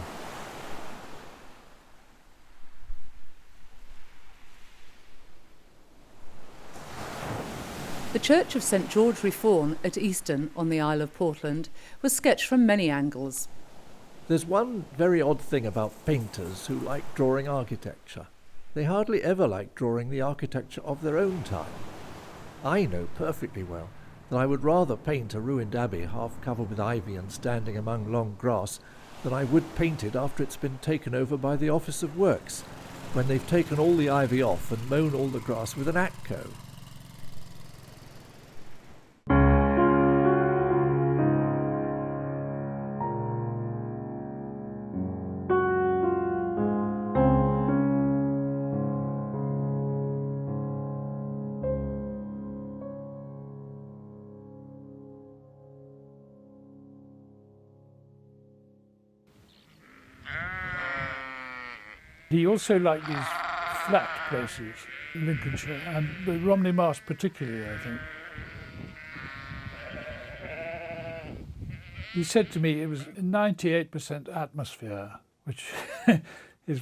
The church of St George Reform at Easton on the Isle of Portland was sketched from many angles. There's one very odd thing about painters who like drawing architecture. They hardly ever like drawing the architecture of their own time. I know perfectly well that I would rather paint a ruined abbey half covered with ivy and standing among long grass than I would paint it after it's been taken over by the Office of Works, when they've taken all the ivy off and mown all the grass with an atco. He also liked these flat places, Lincolnshire, and the Romney Marsh particularly, I think. He said to me it was 98% atmosphere, which is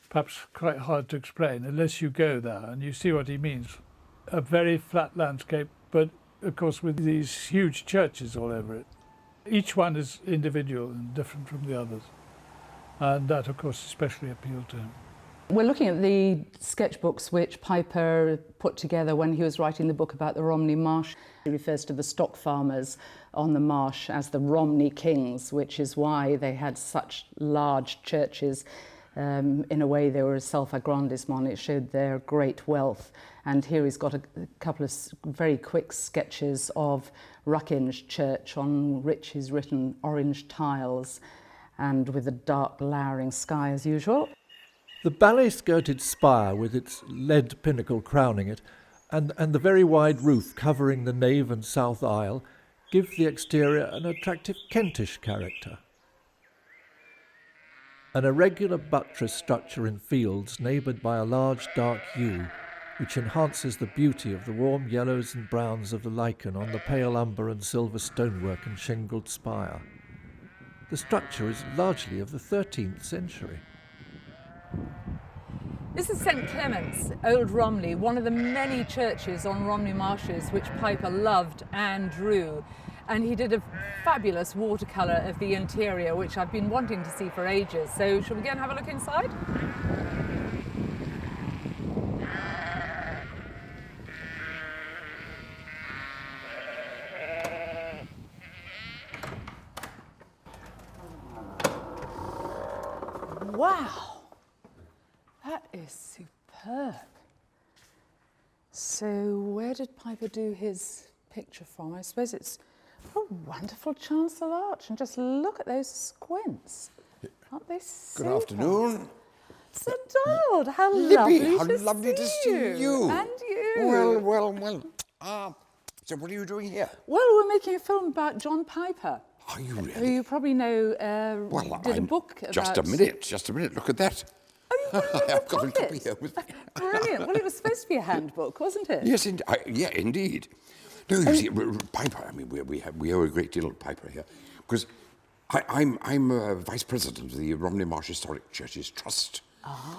perhaps quite hard to explain unless you go there and you see what he means. A very flat landscape, but of course with these huge churches all over it. Each one is individual and different from the others. And that, of course, especially appealed to him. We're looking at the sketchbooks which Piper put together when he was writing the book about the Romney Marsh. He refers to the stock farmers on the marsh as the Romney Kings, which is why they had such large churches. In a way, they were a self-aggrandizement. It showed their great wealth. And here he's got a couple of very quick sketches of Ruckinge Church, on which is written orange tiles, and with a dark lowering sky as usual. The ballet-skirted spire with its lead pinnacle crowning it and the very wide roof covering the nave and south aisle give the exterior an attractive Kentish character. An irregular buttress structure in fields neighboured by a large dark yew, which enhances the beauty of the warm yellows and browns of the lichen on the pale umber and silver stonework and shingled spire. The structure is largely of the 13th century. This is St Clement's, Old Romney, one of the many churches on Romney Marshes which Piper loved and drew. And he did a fabulous watercolour of the interior, which I've been wanting to see for ages. So shall we go and have a look inside? Wow, that is superb. So where did Piper do his picture from? I suppose it's a wonderful chancel arch, and just look at those squints. Aren't they super? Good afternoon. Sir Donald, how Libby, lovely to see you. And you. Well. So what are you doing here? Well, we're making a film about John Piper. Are you really? Who you probably know did a book about... Just a minute, look at that. Oh, you've got it in your I've got a pocket? copy here with me. Brilliant. Well, it was supposed to be a handbook, wasn't it? Yes, indeed. No, you see, Piper, I mean, we owe a great deal to Piper here, because I'm Vice President of the Romney Marsh Historic Churches Trust,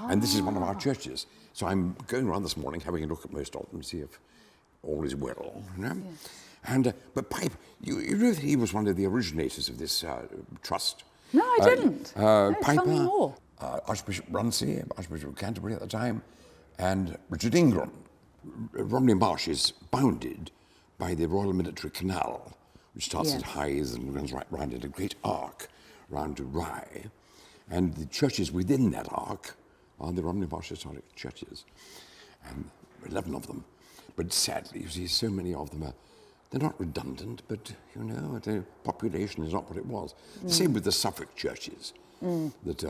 and this is one of our churches. So I'm going around this morning, having a look at most of them, see if all is well, you know? Yes. And, but Piper, you know that he was one of the originators of this trust? No, I didn't. Piper, tell me more. Archbishop Runcie, Archbishop of Canterbury at the time, and Richard Ingram. Romney Marsh is bounded by the Royal Military Canal, which starts at Hythe and runs right round in a great arc round to Rye. And the churches within that arc are the Romney Marsh Historic Churches, and 11 of them. But sadly, you see, so many of them they're not redundant, but, you know, the population is not what it was. The same with the Suffolk churches, that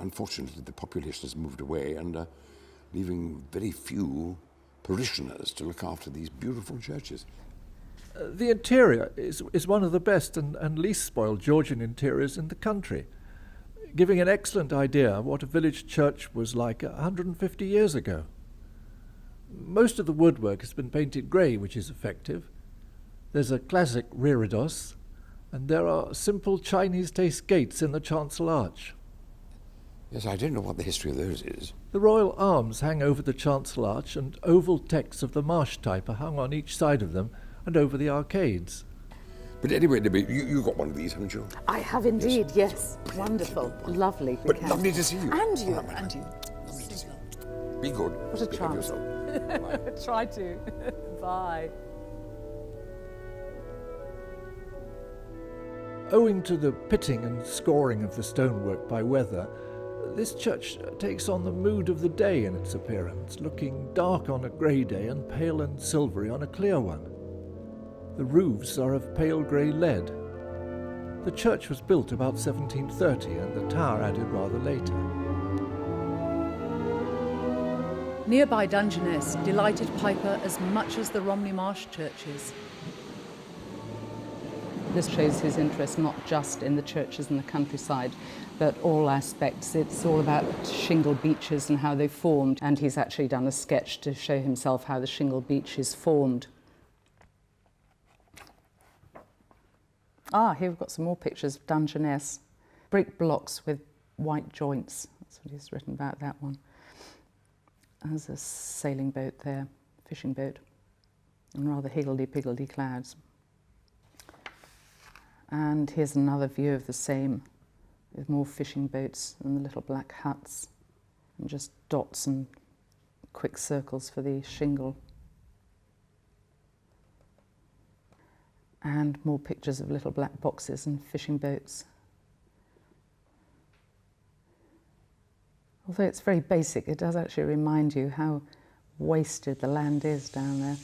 unfortunately the population has moved away and leaving very few parishioners to look after these beautiful churches. The interior is one of the best and least spoiled Georgian interiors in the country, giving an excellent idea of what a village church was like 150 years ago. Most of the woodwork has been painted grey, which is effective. There's a classic reredos, and there are simple Chinese taste gates in the chancel arch. Yes, I don't know what the history of those is. The royal arms hang over the chancel arch, and oval texts of the Marsh type are hung on each side of them and over the arcades. But anyway, Libby, you got one of these, haven't you? I have indeed, yes. Wonderful. Lovely. But lovely to see you. And you, and you. Lovely to see you. Be good. What a chance. Try to. Bye. Owing to the pitting and scoring of the stonework by weather, this church takes on the mood of the day in its appearance, looking dark on a grey day and pale and silvery on a clear one. The roofs are of pale grey lead. The church was built about 1730 and the tower added rather later. Nearby Dungeness delighted Piper as much as the Romney Marsh churches. This shows his interest not just in the churches in the countryside, but all aspects. It's all about shingle beaches and how they formed, and he's actually done a sketch to show himself how the shingle beaches formed. Here we've got some more pictures of Dungeness. Brick blocks with white joints. That's what he's written about that one. There's a sailing boat there, fishing boat, and rather higgledy-piggledy clouds. And here's another view of the same, with more fishing boats and the little black huts, and just dots and quick circles for the shingle. And more pictures of little black boxes and fishing boats. Although it's very basic, it does actually remind you how wasted the land is down there.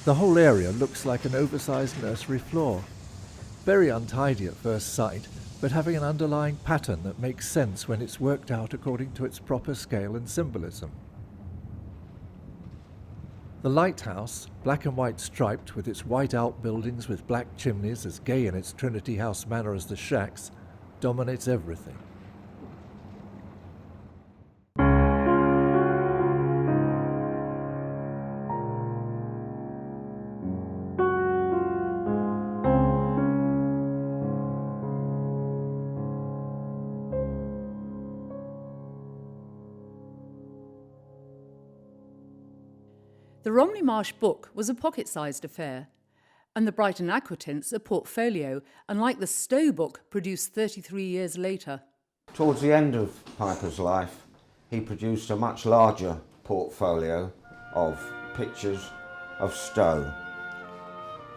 The whole area looks like an oversized nursery floor. Very untidy at first sight, but having an underlying pattern that makes sense when it's worked out according to its proper scale and symbolism. The lighthouse, black and white striped with its white outbuildings with black chimneys as gay in its Trinity House manner as the shacks, dominates everything. The Romney Marsh book was a pocket-sized affair, and the Brighton Aquatints a portfolio, unlike the Stowe book produced 33 years later. Towards the end of Piper's life, he produced a much larger portfolio of pictures of Stowe.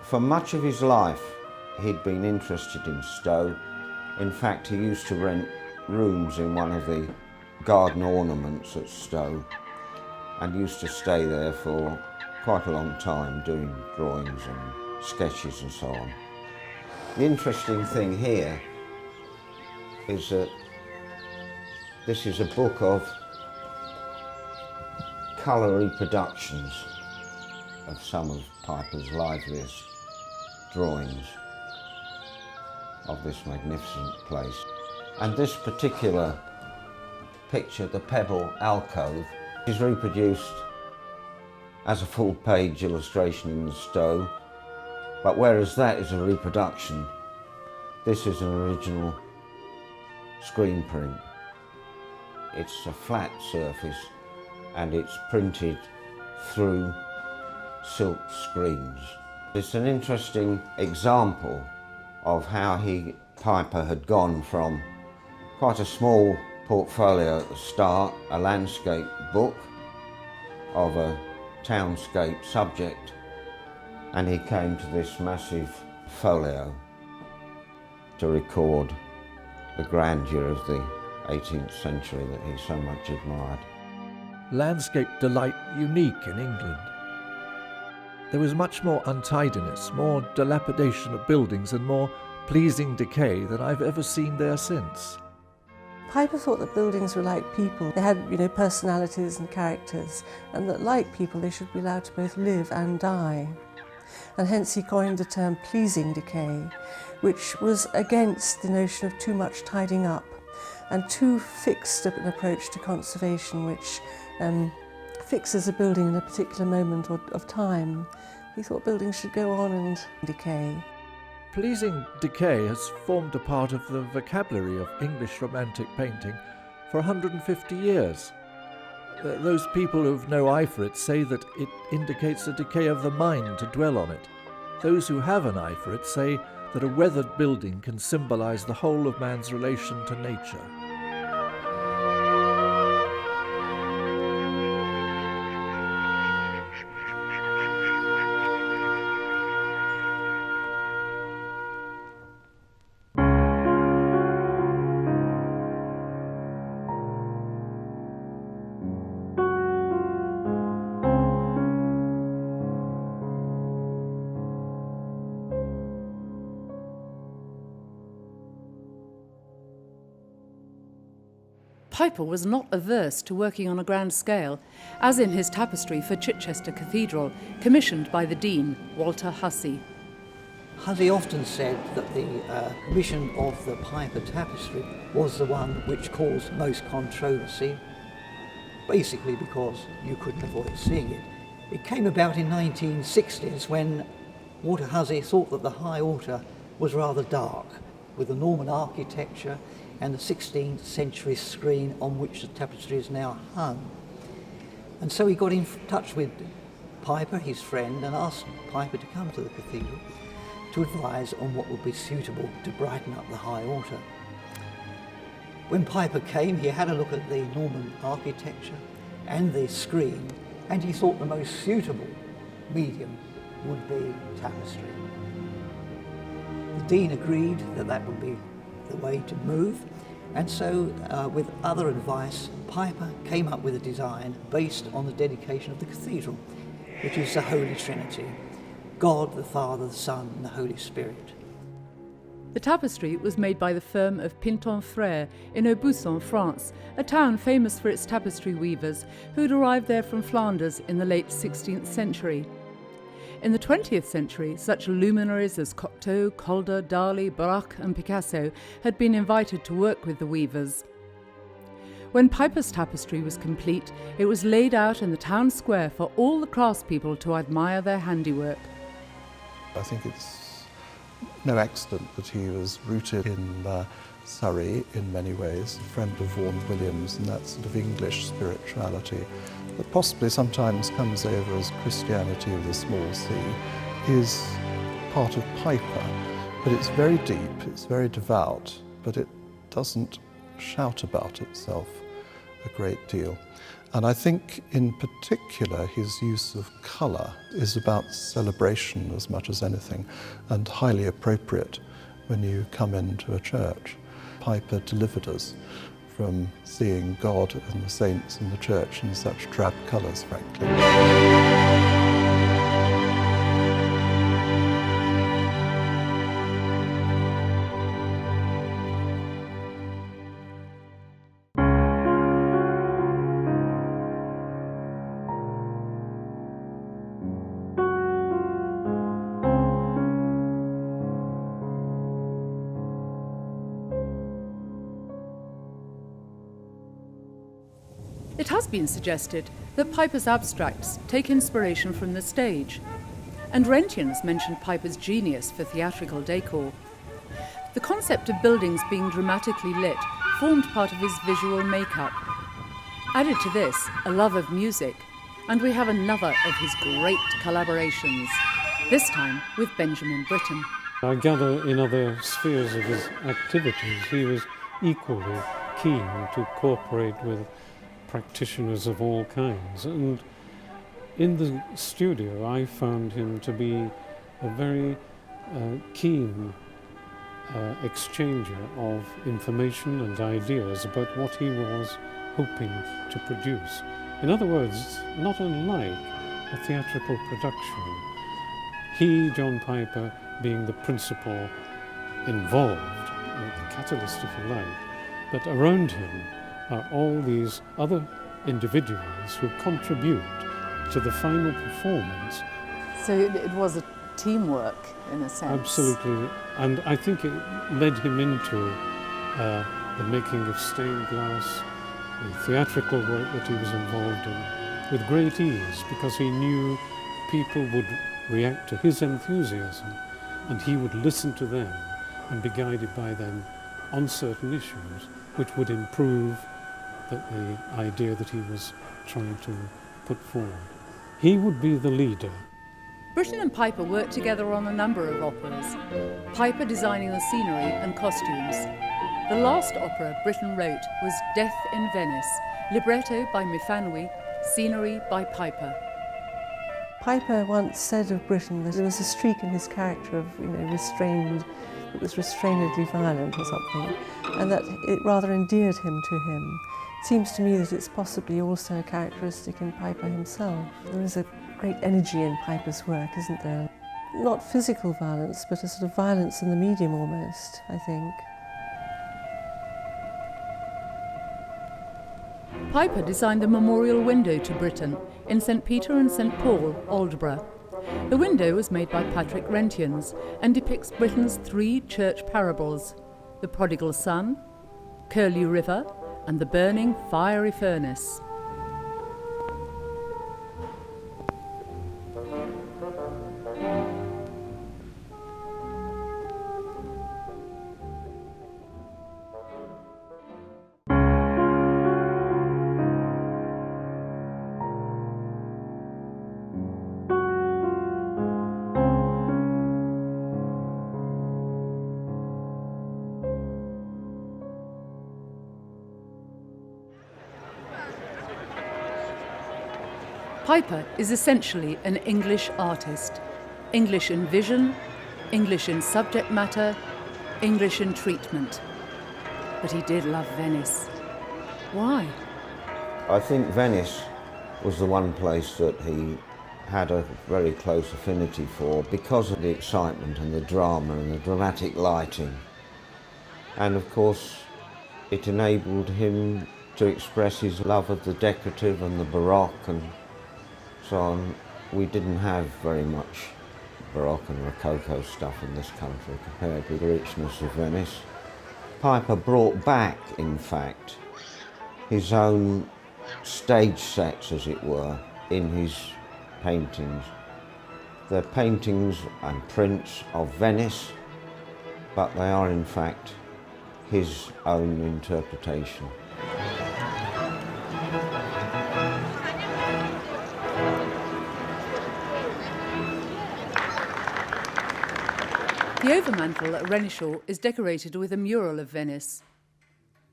For much of his life, he'd been interested in Stowe. In fact, he used to rent rooms in one of the garden ornaments at Stowe, and used to stay there for quite a long time doing drawings and sketches and so on. The interesting thing here is that this is a book of colour reproductions of some of Piper's liveliest drawings of this magnificent place. And this particular picture, the Pebble Alcove, is reproduced as a full-page illustration in the Stowe, but whereas that is a reproduction, this is an original screen print. It's a flat surface and it's printed through silk screens. It's an interesting example of how Piper had gone from quite a small portfolio at the start, a landscape book of a townscape subject, and he came to this massive folio to record the grandeur of the 18th century that he so much admired. Landscape delight unique in England. There was much more untidiness, more dilapidation of buildings and more pleasing decay than I've ever seen there since. Piper thought that buildings were like people. They had, personalities and characters, and that like people they should be allowed to both live and die. And hence he coined the term pleasing decay, which was against the notion of too much tidying up and too fixed an approach to conservation, which fixes a building in a particular moment of time. He thought buildings should go on and decay. Pleasing decay has formed a part of the vocabulary of English romantic painting for 150 years. Those people who have no eye for it say that it indicates a decay of the mind to dwell on it. Those who have an eye for it say that a weathered building can symbolise the whole of man's relation to nature. Piper was not averse to working on a grand scale, as in his tapestry for Chichester Cathedral, commissioned by the Dean, Walter Hussey. Hussey often said that the commission of the Piper tapestry was the one which caused most controversy, basically because you couldn't avoid seeing it. It came about in 1960s when Walter Hussey thought that the high altar was rather dark, with the Norman architecture and the 16th century screen on which the tapestry is now hung. And so he got in touch with Piper, his friend, and asked Piper to come to the cathedral to advise on what would be suitable to brighten up the high altar. When Piper came, he had a look at the Norman architecture and the screen, and he thought the most suitable medium would be tapestry. The Dean agreed that that would be the way to move, and so with other advice, Piper came up with a design based on the dedication of the cathedral, which is the Holy Trinity, God the Father, the Son and the Holy Spirit. The tapestry was made by the firm of Pinton Frères in Aubusson, France, a town famous for its tapestry weavers who had arrived there from Flanders in the late 16th century. In the 20th century, such luminaries as Cocteau, Calder, Dali, Braque and Picasso had been invited to work with the weavers. When Piper's tapestry was complete, it was laid out in the town square for all the craftspeople to admire their handiwork. I think it's no accident that he was rooted in Surrey in many ways, a friend of Vaughan Williams, and that sort of English spirituality that possibly sometimes comes over as Christianity with a small c, is part of Piper. But it's very deep, it's very devout, but it doesn't shout about itself a great deal. And I think in particular his use of colour is about celebration as much as anything, and highly appropriate when you come into a church. Piper delivered us from seeing God and the saints and the church in such drab colours, frankly. It has been suggested that Piper's abstracts take inspiration from the stage, and Rentians mentioned Piper's genius for theatrical decor. The concept of buildings being dramatically lit formed part of his visual makeup. Added to this, a love of music, and we have another of his great collaborations, this time with Benjamin Britten. I gather in other spheres of his activities he was equally keen to cooperate with practitioners of all kinds, and in the studio I found him to be a very keen exchanger of information and ideas about what he was hoping to produce. In other words, not unlike a theatrical production, he, John Piper, being the principal involved, the catalyst if you like, but around him are all these other individuals who contribute to the final performance. So it was a teamwork in a sense. Absolutely, and I think it led him into the making of stained glass, the theatrical work that he was involved in, with great ease, because he knew people would react to his enthusiasm and he would listen to them and be guided by them on certain issues which would improve the idea that he was trying to put forward. He would be the leader. Britten and Piper worked together on a number of operas, Piper designing the scenery and costumes. The last opera Britten wrote was Death in Venice, libretto by Mifanui, scenery by Piper. Piper once said of Britten that there was a streak in his character of, restrained, it was restrainedly violent or something, and that it rather endeared him to him. It seems to me that it's possibly also a characteristic in Piper himself. There is a great energy in Piper's work, isn't there? Not physical violence, but a sort of violence in the medium almost, I think. Piper designed the memorial window to Britten in St. Peter and St. Paul, Aldeburgh. The window was made by Patrick Rentians and depicts Britten's 3 church parables: the prodigal son, Curlew River, and the burning fiery furnace. Piper is essentially an English artist. English in vision, English in subject matter, English in treatment. But he did love Venice. Why? I think Venice was the one place that he had a very close affinity for because of the excitement and the drama and the dramatic lighting. And of course, it enabled him to express his love of the decorative and the Baroque and so on. We didn't have very much Baroque and Rococo stuff in this country compared with the richness of Venice. Piper brought back, in fact, his own stage sets, as it were, in his paintings. They're paintings and prints of Venice, but they are in fact his own interpretation. The overmantel at Renishaw is decorated with a mural of Venice.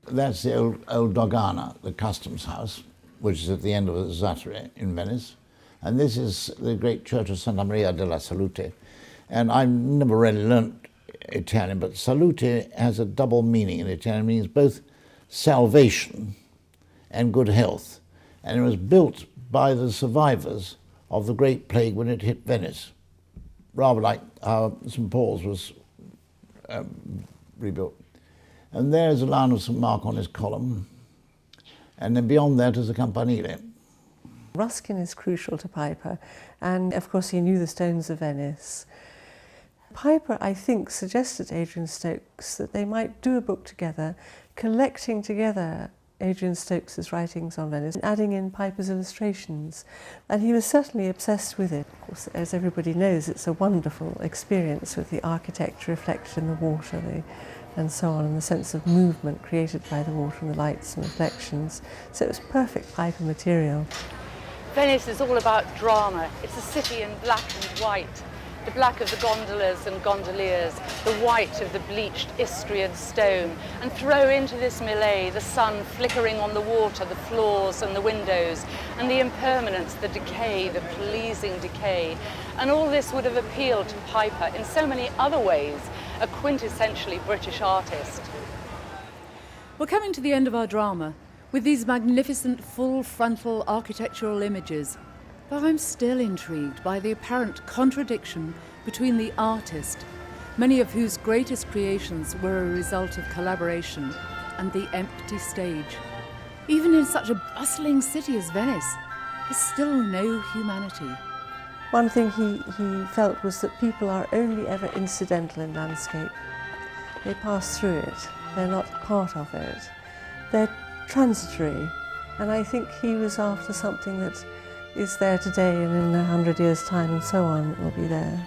That's the old Dogana, the customs house, which is at the end of the Zattere in Venice. And this is the great church of Santa Maria della Salute. And I never really learnt Italian, but salute has a double meaning in Italian. It means both salvation and good health. And it was built by the survivors of the Great Plague when it hit Venice. Rather like how St. Paul's was rebuilt. And there's a line of St. Mark on his column. And then beyond that is the Campanile. Ruskin is crucial to Piper, and of course he knew the stones of Venice. Piper, I think, suggested to Adrian Stokes that they might do a book together, collecting together Adrian Stokes' writings on Venice and adding in Piper's illustrations. And he was certainly obsessed with it. Of course, as everybody knows, it's a wonderful experience with the architecture reflected in the water and so on, and the sense of movement created by the water and the lights and reflections. So it was perfect Piper material. Venice is all about drama. It's a city in black and white. The black of the gondolas and gondoliers, the white of the bleached Istrian stone, and throw into this melee the sun flickering on the water, the floors and the windows, and the impermanence, the decay, the pleasing decay. And all this would have appealed to Piper in so many other ways, a quintessentially British artist. We're coming to the end of our drama with these magnificent full-frontal architectural images. But I'm still intrigued by the apparent contradiction between the artist, many of whose greatest creations were a result of collaboration, and the empty stage. Even in such a bustling city as Venice, there's still no humanity. One thing he felt was that people are only ever incidental in landscape. They pass through it, they're not part of it. They're transitory, and I think he was after something that is there today and in 100 years' time and so on, it will be there.